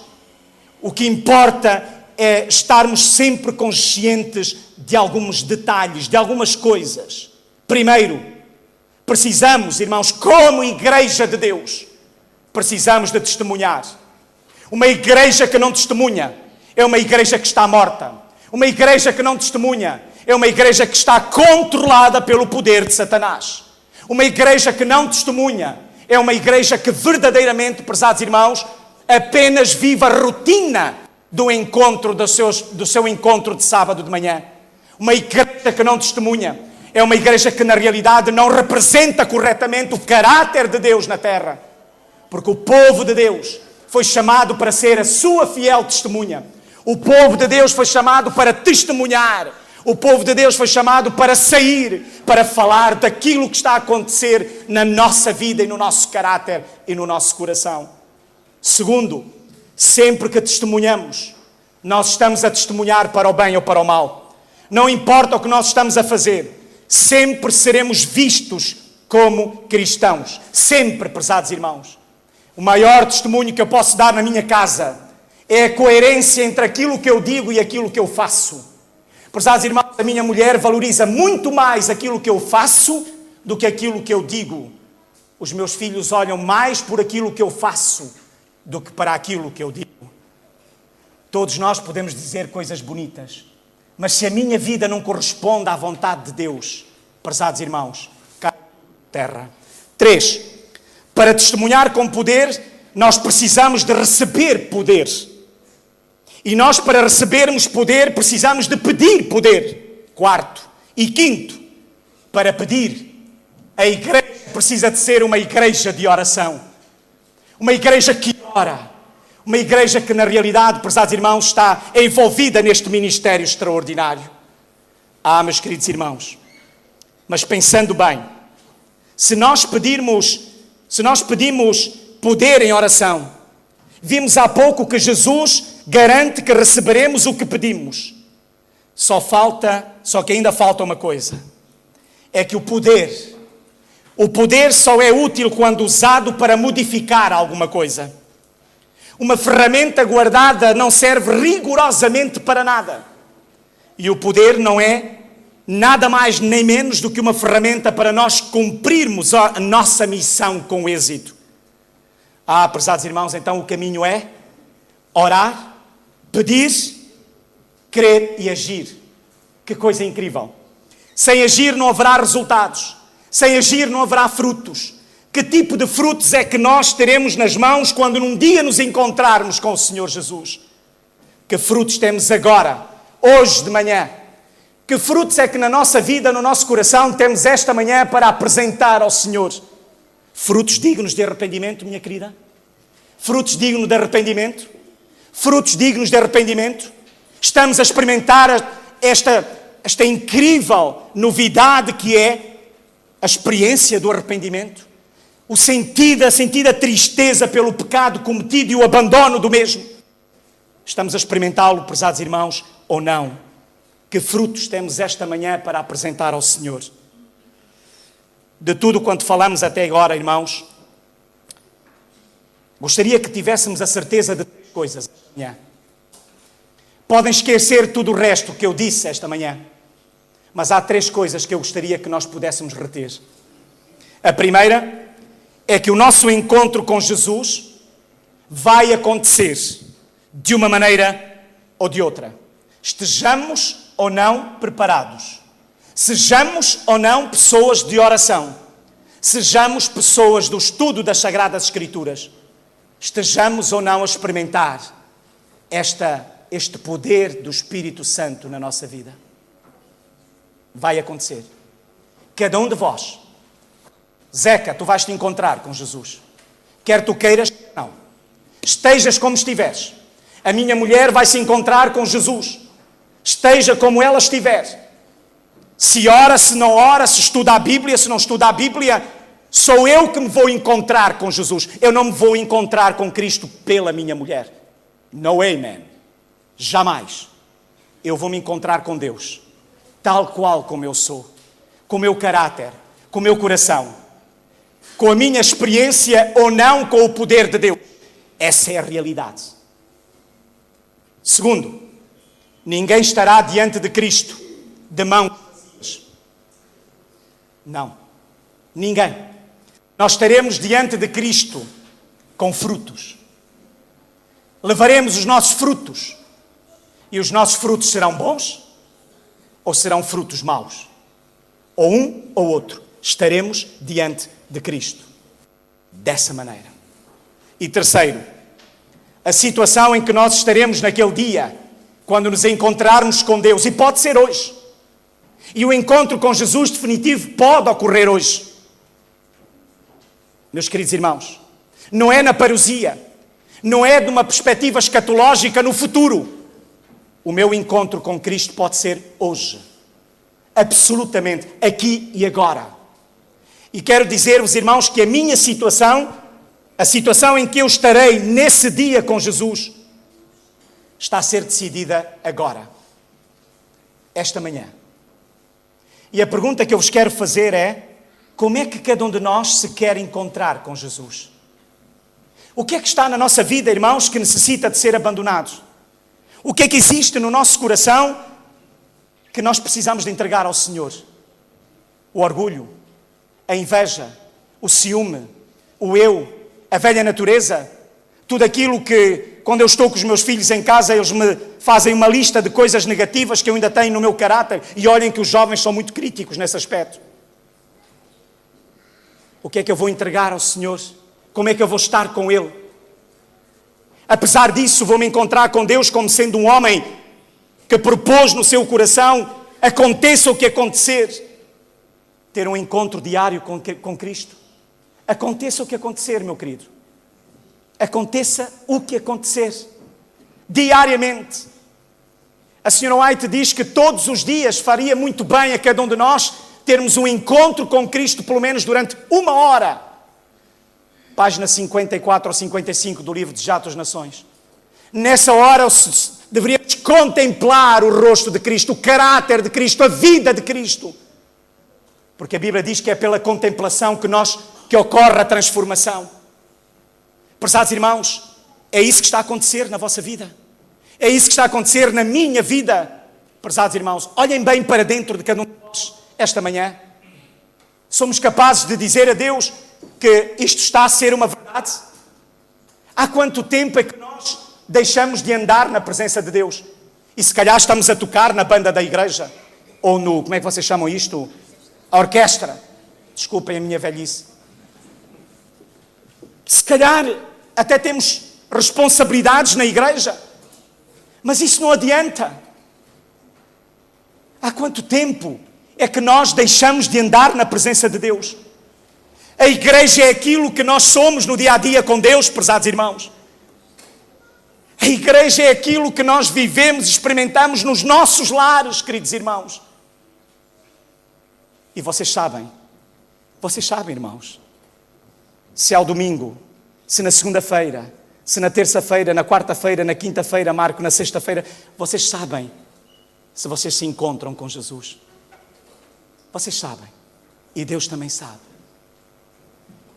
O que importa é estarmos sempre conscientes de alguns detalhes, de algumas coisas. Primeiro, precisamos, irmãos, como igreja de Deus, precisamos de testemunhar. Uma igreja que não testemunha é uma igreja que está morta. Uma igreja que não testemunha é uma igreja que está controlada pelo poder de Satanás. Uma igreja que não testemunha é uma igreja que verdadeiramente, prezados irmãos, apenas vive a rotina do encontro do seu encontro de sábado de manhã. Uma igreja que não testemunha é uma igreja que na realidade não representa corretamente o caráter de Deus na terra. Porque o povo de Deus foi chamado para ser a sua fiel testemunha. O povo de Deus foi chamado para testemunhar. O povo de Deus foi chamado para sair, para falar daquilo que está a acontecer na nossa vida e no nosso caráter e no nosso coração. Segundo, sempre que testemunhamos, nós estamos a testemunhar para o bem ou para o mal. Não importa o que nós estamos a fazer, sempre seremos vistos como cristãos. Sempre, prezados irmãos. O maior testemunho que eu posso dar na minha casa é a coerência entre aquilo que eu digo e aquilo que eu faço. Prezados irmãos, a minha mulher valoriza muito mais aquilo que eu faço do que aquilo que eu digo. Os meus filhos olham mais por aquilo que eu faço do que para aquilo que eu digo. Todos nós podemos dizer coisas bonitas, mas se a minha vida não corresponde à vontade de Deus, prezados irmãos, cai por terra. 3. Para testemunhar com poder, nós precisamos de receber poder. E nós, para recebermos poder, precisamos de pedir poder. 4. E 5. Para pedir, a igreja precisa de ser uma igreja de oração. Uma igreja que ora. Uma igreja que, na realidade, prezados irmãos, está envolvida neste ministério extraordinário. Meus queridos irmãos, mas pensando bem, se nós pedimos poder em oração, vimos há pouco que Jesus garante que receberemos o que pedimos. Só que ainda falta uma coisa. É que o poder só é útil quando usado para modificar alguma coisa. Uma ferramenta guardada não serve rigorosamente para nada. E o poder não é nada mais nem menos do que uma ferramenta para nós cumprirmos a nossa missão com êxito. Prezados irmãos, então o caminho é orar, pedir, crer e agir. Que coisa incrível. Sem agir não haverá resultados. Sem agir não haverá frutos. Que tipo de frutos é que nós teremos nas mãos quando num dia nos encontrarmos com o Senhor Jesus? Que frutos temos agora, hoje de manhã? Que frutos é que na nossa vida, no nosso coração, temos esta manhã para apresentar ao Senhor? Frutos dignos de arrependimento, minha querida? Frutos dignos de arrependimento? Frutos dignos de arrependimento? Estamos a experimentar esta incrível novidade que é a experiência do arrependimento? A sentida tristeza pelo pecado cometido e o abandono do mesmo? Estamos a experimentá-lo, prezados irmãos, ou não? Que frutos temos esta manhã para apresentar ao Senhor? De tudo quanto falamos até agora, irmãos, gostaria que tivéssemos a certeza de 3 coisas esta manhã. Podem esquecer tudo o resto que eu disse esta manhã, mas há 3 coisas que eu gostaria que nós pudéssemos reter. A primeira é que o nosso encontro com Jesus vai acontecer de uma maneira ou de outra. Estejamos ou não preparados. Sejamos ou não pessoas de oração. Sejamos pessoas do estudo das Sagradas Escrituras. Estejamos ou não a experimentar este poder do Espírito Santo na nossa vida. Vai acontecer. Cada um de vós. Zeca, tu vais te encontrar com Jesus. Quer tu queiras, quer não. Estejas como estiveres. A minha mulher vai se encontrar com Jesus. Esteja como ela estiver. Se ora, se não ora, se estuda a Bíblia, se não estuda a Bíblia, sou eu que me vou encontrar com Jesus. Eu não me vou encontrar com Cristo pela minha mulher. No way, man. Jamais. Eu vou me encontrar com Deus, tal qual como eu sou, com o meu caráter, com o meu coração, com a minha experiência ou não com o poder de Deus. Essa é a realidade. Segundo, ninguém estará diante de Cristo de mãos vazias. Não. Ninguém. Nós estaremos diante de Cristo com frutos. Levaremos os nossos frutos. E os nossos frutos serão bons ou serão frutos maus? Ou um ou outro. Estaremos diante de Cristo. Dessa maneira. E terceiro, a situação em que nós estaremos naquele dia, quando nos encontrarmos com Deus, e pode ser hoje. E o encontro com Jesus definitivo pode ocorrer hoje. Meus queridos irmãos, não é na parousia, não é de uma perspectiva escatológica no futuro. O meu encontro com Cristo pode ser hoje. Absolutamente, aqui e agora. E quero dizer-vos, irmãos, que a minha situação, a situação em que eu estarei nesse dia com Jesus, está a ser decidida agora. Esta manhã. E a pergunta que eu vos quero fazer é: como é que cada um de nós se quer encontrar com Jesus? O que é que está na nossa vida, irmãos, que necessita de ser abandonado? O que é que existe no nosso coração que nós precisamos de entregar ao Senhor? O orgulho, a inveja, o ciúme, o eu, a velha natureza, tudo aquilo que, quando eu estou com os meus filhos em casa, eles me fazem uma lista de coisas negativas que eu ainda tenho no meu caráter, e olhem que os jovens são muito críticos nesse aspecto. O que é que eu vou entregar ao Senhor? Como é que eu vou estar com Ele? Apesar disso, vou me encontrar com Deus como sendo um homem que propôs no seu coração, aconteça o que acontecer, ter um encontro diário com Cristo. Aconteça o que acontecer, meu querido. Aconteça o que acontecer. Diariamente. A senhora White diz que todos os dias faria muito bem a cada um de nós termos um encontro com Cristo, pelo menos durante 1 hora. Página 54 ou 55 do livro de Atos das Nações. Nessa hora deveríamos contemplar o rosto de Cristo, o caráter de Cristo, a vida de Cristo. Porque a Bíblia diz que é pela contemplação que ocorre a transformação. Prezados irmãos, é isso que está a acontecer na vossa vida. É isso que está a acontecer na minha vida. Prezados irmãos, olhem bem para dentro de cada um de nós esta manhã. Somos capazes de dizer a Deus que isto está a ser uma verdade? Há quanto tempo é que nós deixamos de andar na presença de Deus? E se calhar estamos a tocar na banda da igreja, ou no, como é que vocês chamam isto? A orquestra. Desculpem a minha velhice. Se calhar até temos responsabilidades na igreja, mas isso não adianta. Há quanto tempo é que nós deixamos de andar na presença de Deus? A igreja é aquilo que nós somos no dia a dia com Deus, prezados irmãos. A igreja é aquilo que nós vivemos e experimentamos nos nossos lares, queridos irmãos. E vocês sabem, irmãos, se ao domingo, se na segunda-feira, se na terça-feira, na quarta-feira, na quinta-feira, Marco, na sexta-feira, vocês sabem se vocês se encontram com Jesus. Vocês sabem. E Deus também sabe.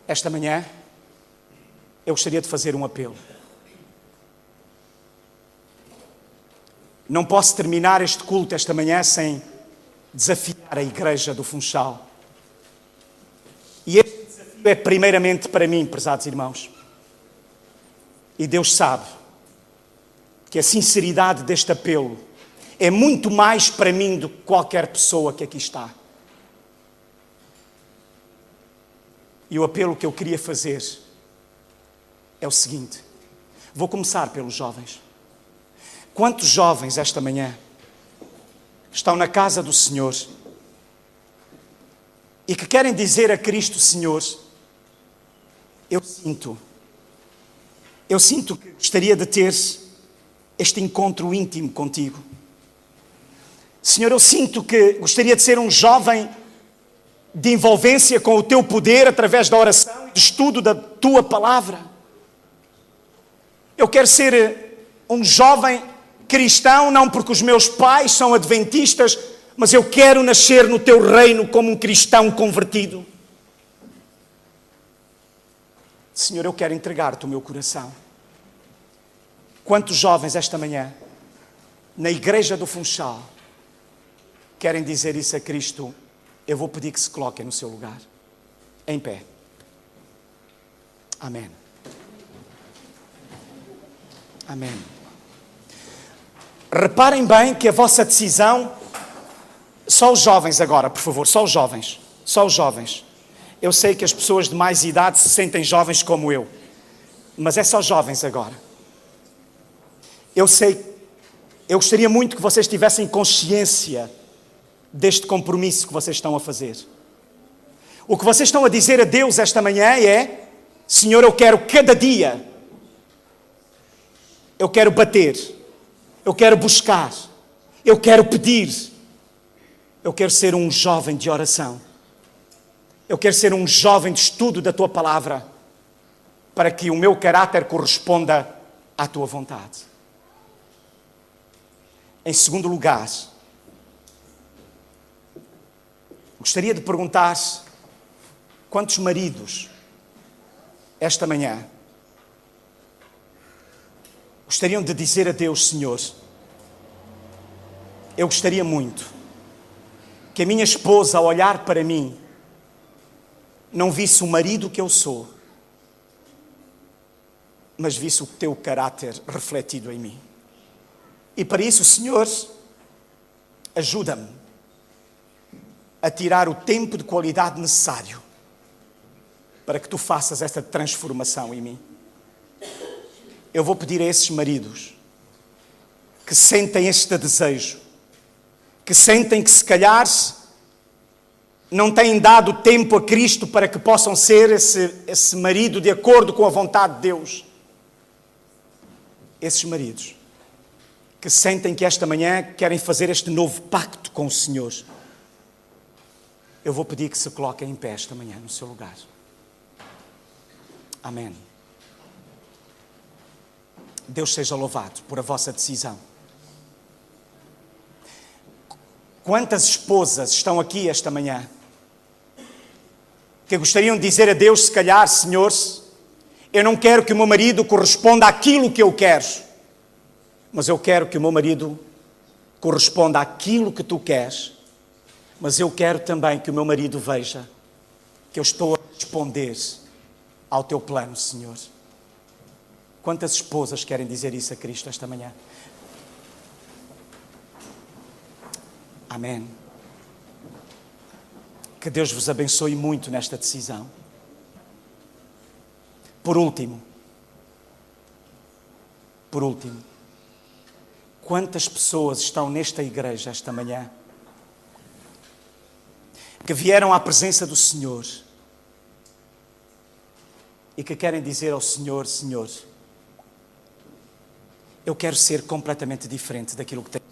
Esta manhã, eu gostaria de fazer um apelo. Não posso terminar este culto esta manhã sem desafiar a igreja do Funchal. E este desafio é primeiramente para mim, prezados irmãos. E Deus sabe que a sinceridade deste apelo é muito mais para mim do que qualquer pessoa que aqui está. E o apelo que eu queria fazer é o seguinte. Vou começar pelos jovens. Quantos jovens esta manhã estão na casa do Senhor e que querem dizer a Cristo, Senhor, eu sinto que gostaria de ter este encontro íntimo contigo. Senhor, eu sinto que gostaria de ser um jovem de envolvência com o teu poder através da oração e do estudo da tua palavra. Eu quero ser um jovem cristão, não porque os meus pais são adventistas, mas eu quero nascer no teu reino como um cristão convertido. Senhor, eu quero entregar-te o meu coração. Quantos jovens esta manhã, na igreja do Funchal, querem dizer isso a Cristo? Eu vou pedir que se coloquem no seu lugar, em pé. Amém. Amém. Reparem bem que a vossa decisão... Só os jovens agora, por favor, só os jovens. Só os jovens. Eu sei que as pessoas de mais idade se sentem jovens como eu. Mas é só jovens agora. Eu gostaria muito que vocês tivessem consciência deste compromisso que vocês estão a fazer. O que vocês estão a dizer a Deus esta manhã é: Senhor, eu quero cada dia, eu quero bater, eu quero buscar, eu quero pedir, eu quero ser um jovem de oração, eu quero ser um jovem de estudo da Tua Palavra, para que o meu caráter corresponda à Tua vontade. Em segundo lugar, gostaria de perguntar quantos maridos esta manhã gostariam de dizer a Deus: Senhor, eu gostaria muito que a minha esposa, ao olhar para mim, não visse o marido que eu sou, mas visse o Teu caráter refletido em mim. E para isso, Senhor, ajuda-me a tirar o tempo de qualidade necessário para que Tu faças esta transformação em mim. Eu vou pedir a esses maridos que sentem este desejo, que sentem que se calhar não têm dado tempo a Cristo para que possam ser esse marido de acordo com a vontade de Deus. Esses maridos que sentem que esta manhã querem fazer este novo pacto com o Senhor, eu vou pedir que se coloquem em pé esta manhã no seu lugar. Amém. Deus seja louvado por a vossa decisão. Quantas esposas estão aqui esta manhã que gostariam de dizer a Deus, se calhar: Senhor, eu não quero que o meu marido corresponda àquilo que eu quero, mas eu quero que o meu marido corresponda àquilo que Tu queres, mas eu quero também que o meu marido veja que eu estou a responder ao Teu plano, Senhor. Quantas esposas querem dizer isso a Cristo esta manhã? Amém. Que Deus vos abençoe muito nesta decisão. Por último, quantas pessoas estão nesta igreja esta manhã que vieram à presença do Senhor e que querem dizer ao Senhor: Senhor, eu quero ser completamente diferente daquilo que tenho.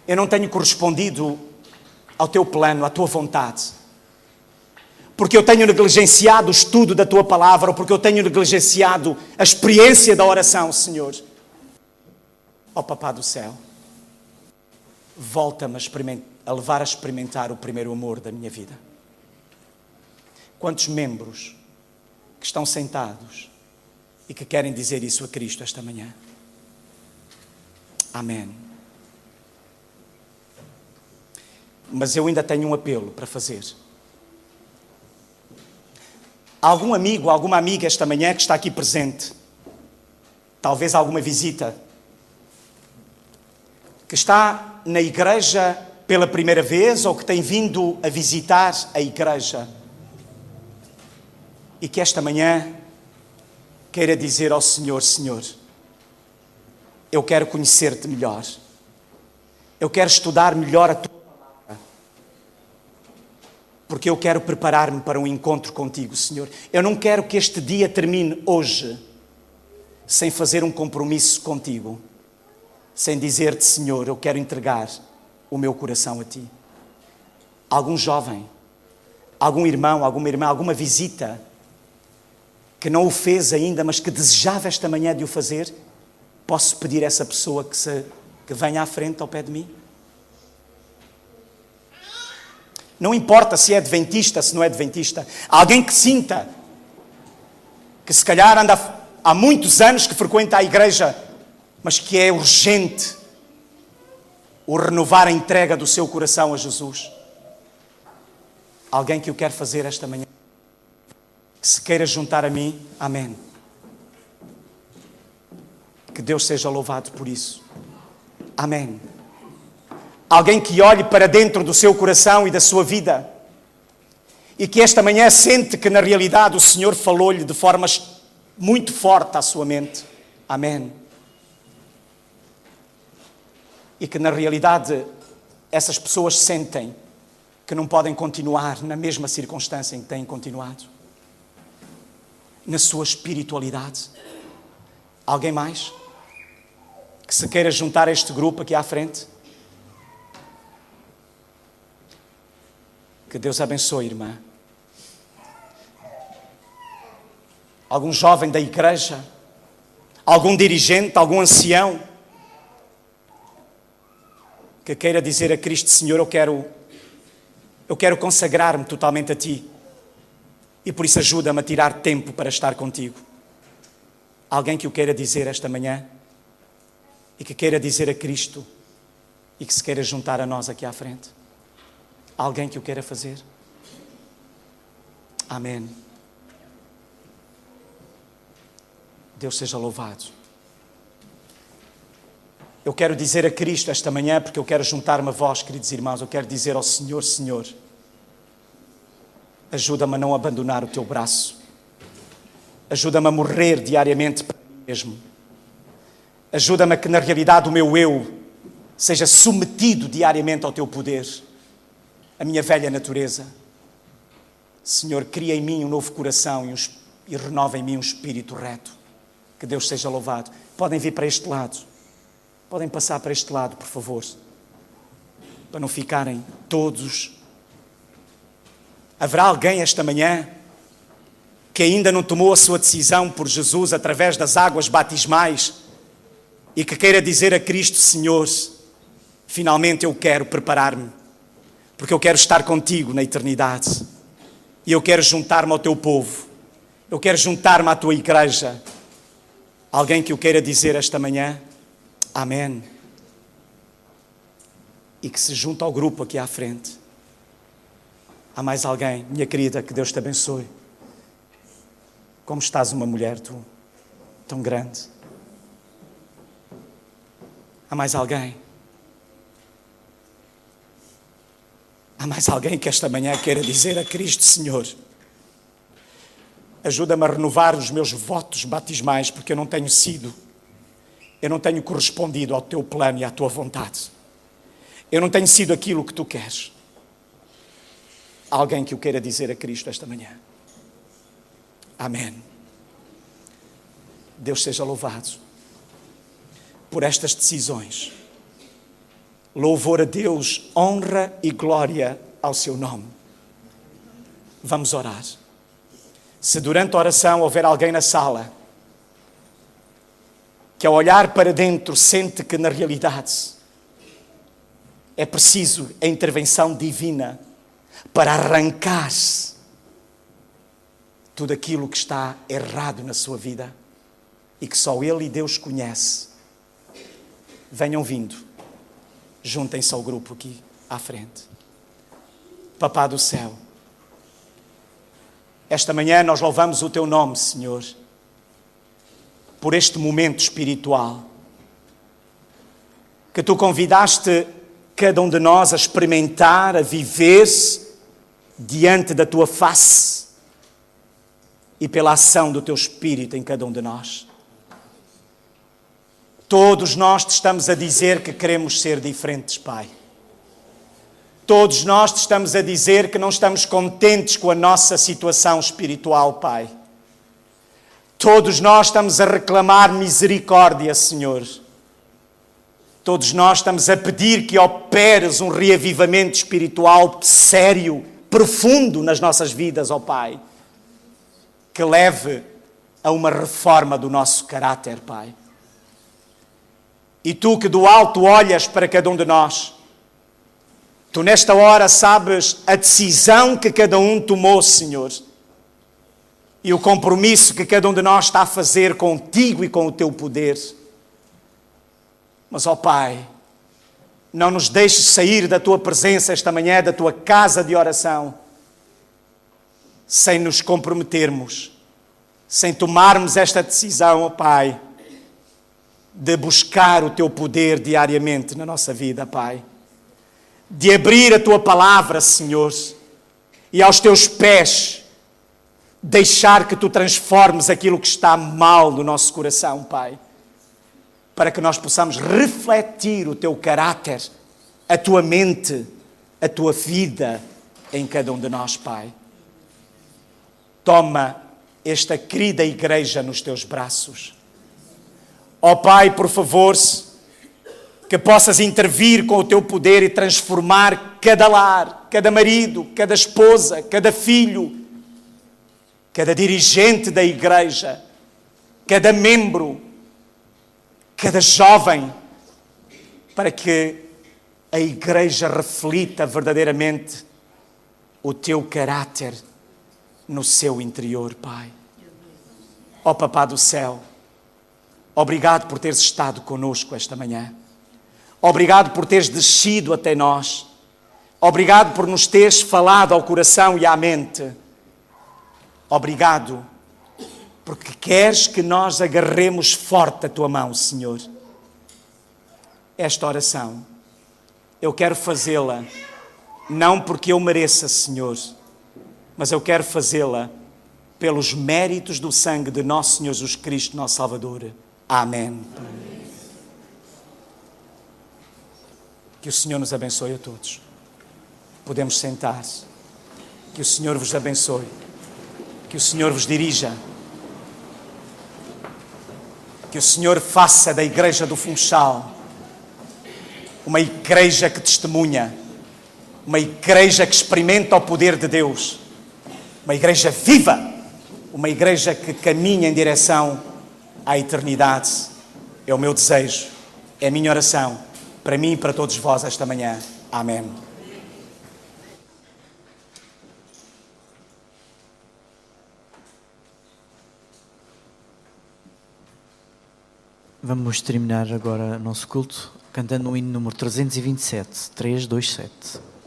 Eu não tenho correspondido ao Teu plano, à Tua vontade, porque eu tenho negligenciado o estudo da Tua Palavra, ou porque eu tenho negligenciado a experiência da oração, Senhor. Ó Papá do céu, volta-me a levar a experimentar o primeiro amor da minha vida. Quantos membros que estão sentados e que querem dizer isso a Cristo esta manhã? Amém. Mas eu ainda tenho um apelo para fazer. Algum amigo, alguma amiga esta manhã que está aqui presente, talvez alguma visita, que está na igreja pela primeira vez ou que tem vindo a visitar a igreja e que esta manhã queira dizer ao Senhor: Senhor, eu quero conhecer-Te melhor, eu quero estudar melhor a Tua Palavra, porque eu quero preparar-me para um encontro contigo, Senhor. Eu não quero que este dia termine hoje sem fazer um compromisso contigo, sem dizer-te: Senhor, eu quero entregar o meu coração a Ti. Algum jovem, algum irmão, alguma irmã, alguma visita que não o fez ainda, mas que desejava esta manhã de o fazer, posso pedir a essa pessoa que venha à frente ao pé de mim? Não importa se é adventista, se não é adventista. Alguém que sinta que se calhar anda há muitos anos que frequenta a igreja, mas que é urgente o renovar a entrega do seu coração a Jesus. Alguém que o quer fazer esta manhã, que se queira juntar a mim, amém. Que Deus seja louvado por isso. Amém. Alguém que olhe para dentro do seu coração e da sua vida e que esta manhã sente que na realidade o Senhor falou-lhe de forma muito forte à sua mente. Amém. e que na realidade essas pessoas sentem que não podem continuar na mesma circunstância em que têm continuado. Na sua espiritualidade. Alguém mais que se queira juntar a este grupo aqui à frente? Que Deus abençoe, irmã. Algum jovem da igreja? Algum dirigente? Algum ancião? Que queira dizer a Cristo: Senhor, eu quero consagrar-me totalmente a Ti. E por isso ajuda-me a tirar tempo para estar contigo. Alguém que o queira dizer esta manhã? E que queira dizer a Cristo e que se queira juntar a nós aqui à frente? Alguém que o queira fazer? Amém. Deus seja louvado. Eu quero dizer a Cristo esta manhã, porque eu quero juntar-me a vós, queridos irmãos, eu quero dizer ao Senhor: Senhor, ajuda-me a não abandonar o Teu braço. Ajuda-me a morrer diariamente para mim mesmo. Ajuda-me a que na realidade o meu eu seja submetido diariamente ao Teu poder. A minha velha natureza. Senhor, cria em mim um novo coração e renova em mim um espírito reto. Que Deus seja louvado. Podem vir para este lado. Podem passar para este lado, por favor. Para não ficarem todos. Haverá alguém esta manhã que ainda não tomou a sua decisão por Jesus através das águas batismais e que queira dizer a Cristo: Senhor, finalmente eu quero preparar-me, porque eu quero estar contigo na eternidade e eu quero juntar-me ao teu povo, eu quero juntar-me à tua igreja. Alguém que o queira dizer esta manhã? Amém. E que se junte ao grupo aqui à frente. Há mais alguém? Minha querida, que Deus te abençoe. Como estás, uma mulher, tu, tão grande? Há mais alguém? Há mais alguém que esta manhã queira dizer a Cristo: Senhor, ajuda-me a renovar os meus votos batismais, porque eu não tenho correspondido ao teu plano e à tua vontade. Eu não tenho sido aquilo que tu queres. Há alguém que o queira dizer a Cristo esta manhã? Amém. Deus seja louvado por estas decisões. Louvor a Deus, honra e glória ao seu nome. Vamos orar. Se durante a oração houver alguém na sala que ao olhar para dentro sente que na realidade é preciso a intervenção divina para arrancar tudo aquilo que está errado na sua vida e que só Ele e Deus conhece, venham vindo, juntem-se ao grupo aqui à frente. Papá do céu, esta manhã nós louvamos o Teu nome, Senhor, por este momento espiritual que Tu convidaste cada um de nós a experimentar, a viver diante da Tua face e pela ação do Teu Espírito em cada um de nós. Todos nós te estamos a dizer que queremos ser diferentes, Pai. Todos nós te estamos a dizer que não estamos contentes com a nossa situação espiritual, Pai. Todos nós estamos a reclamar misericórdia, Senhor. Todos nós estamos a pedir que operes um reavivamento espiritual sério, profundo nas nossas vidas, ó Pai. Que leve a uma reforma do nosso caráter, Pai. E Tu que do alto olhas para cada um de nós, Tu nesta hora sabes a decisão que cada um tomou, Senhor, e o compromisso que cada um de nós está a fazer contigo e com o Teu poder. Mas, ó Pai, não nos deixes sair da Tua presença esta manhã, da Tua casa de oração, sem nos comprometermos, sem tomarmos esta decisão, ó Pai, de buscar o Teu poder diariamente na nossa vida, Pai. De abrir a Tua palavra, Senhor, e aos Teus pés deixar que Tu transformes aquilo que está mal no nosso coração, Pai. para que nós possamos refletir o Teu caráter, a Tua mente, a Tua vida em cada um de nós, Pai. Toma esta querida igreja nos Teus braços. Ó Pai, por favor, que possas intervir com o Teu poder e transformar cada lar, cada marido, cada esposa, cada filho, cada dirigente da igreja, cada membro, cada jovem, para que a igreja reflita verdadeiramente o Teu caráter no seu interior, Pai. Ó Papá do céu, obrigado por teres estado conosco esta manhã. Obrigado por teres descido até nós. Obrigado por nos teres falado ao coração e à mente. Obrigado porque queres que nós agarremos forte a Tua mão, Senhor. Esta oração, eu quero fazê-la, não porque eu mereça, Senhor, mas eu quero fazê-la pelos méritos do sangue de nosso Senhor Jesus Cristo, nosso Salvador. Amém. Que o Senhor nos abençoe a todos. Podemos sentar-se. Que o Senhor vos abençoe. Que o Senhor vos dirija. Que o Senhor faça da Igreja do Funchal uma igreja que testemunha, uma igreja que experimenta o poder de Deus, uma igreja viva, uma igreja que caminha em direção à eternidade. É o meu desejo, é a minha oração, para mim e para todos vós esta manhã. Amém. Vamos terminar agora o nosso culto cantando o hino número 327, 327.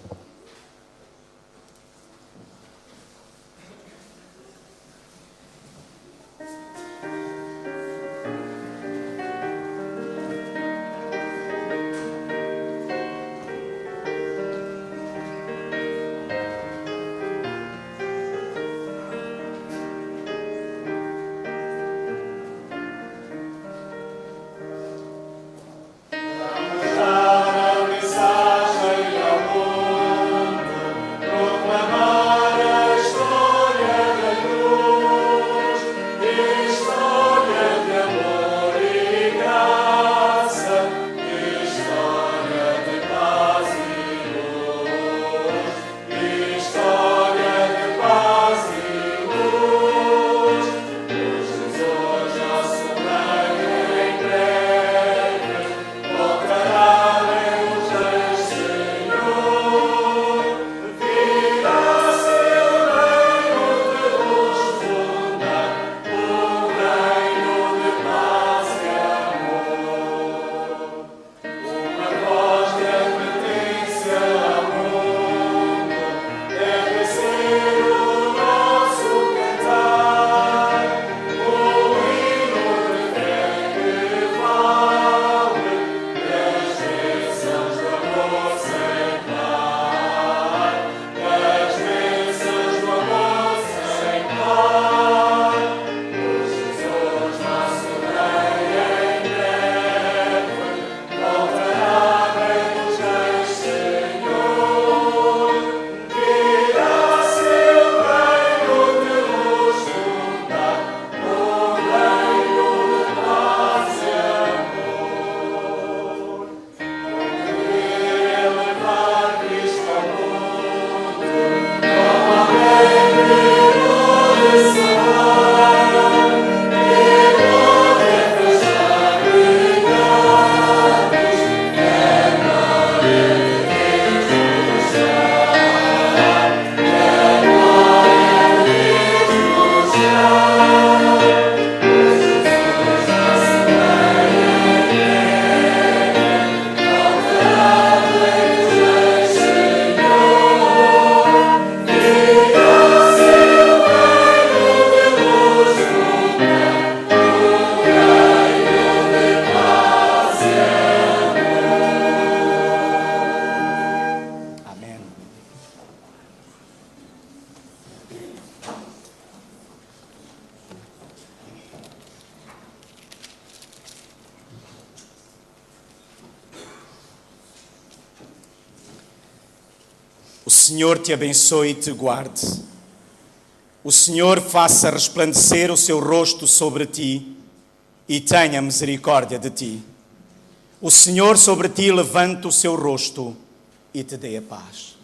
A mensagem de amor. Senhor te abençoe e te guarde. O Senhor faça resplandecer o seu rosto sobre ti e tenha misericórdia de ti. O Senhor sobre ti levante o seu rosto e te dê a paz.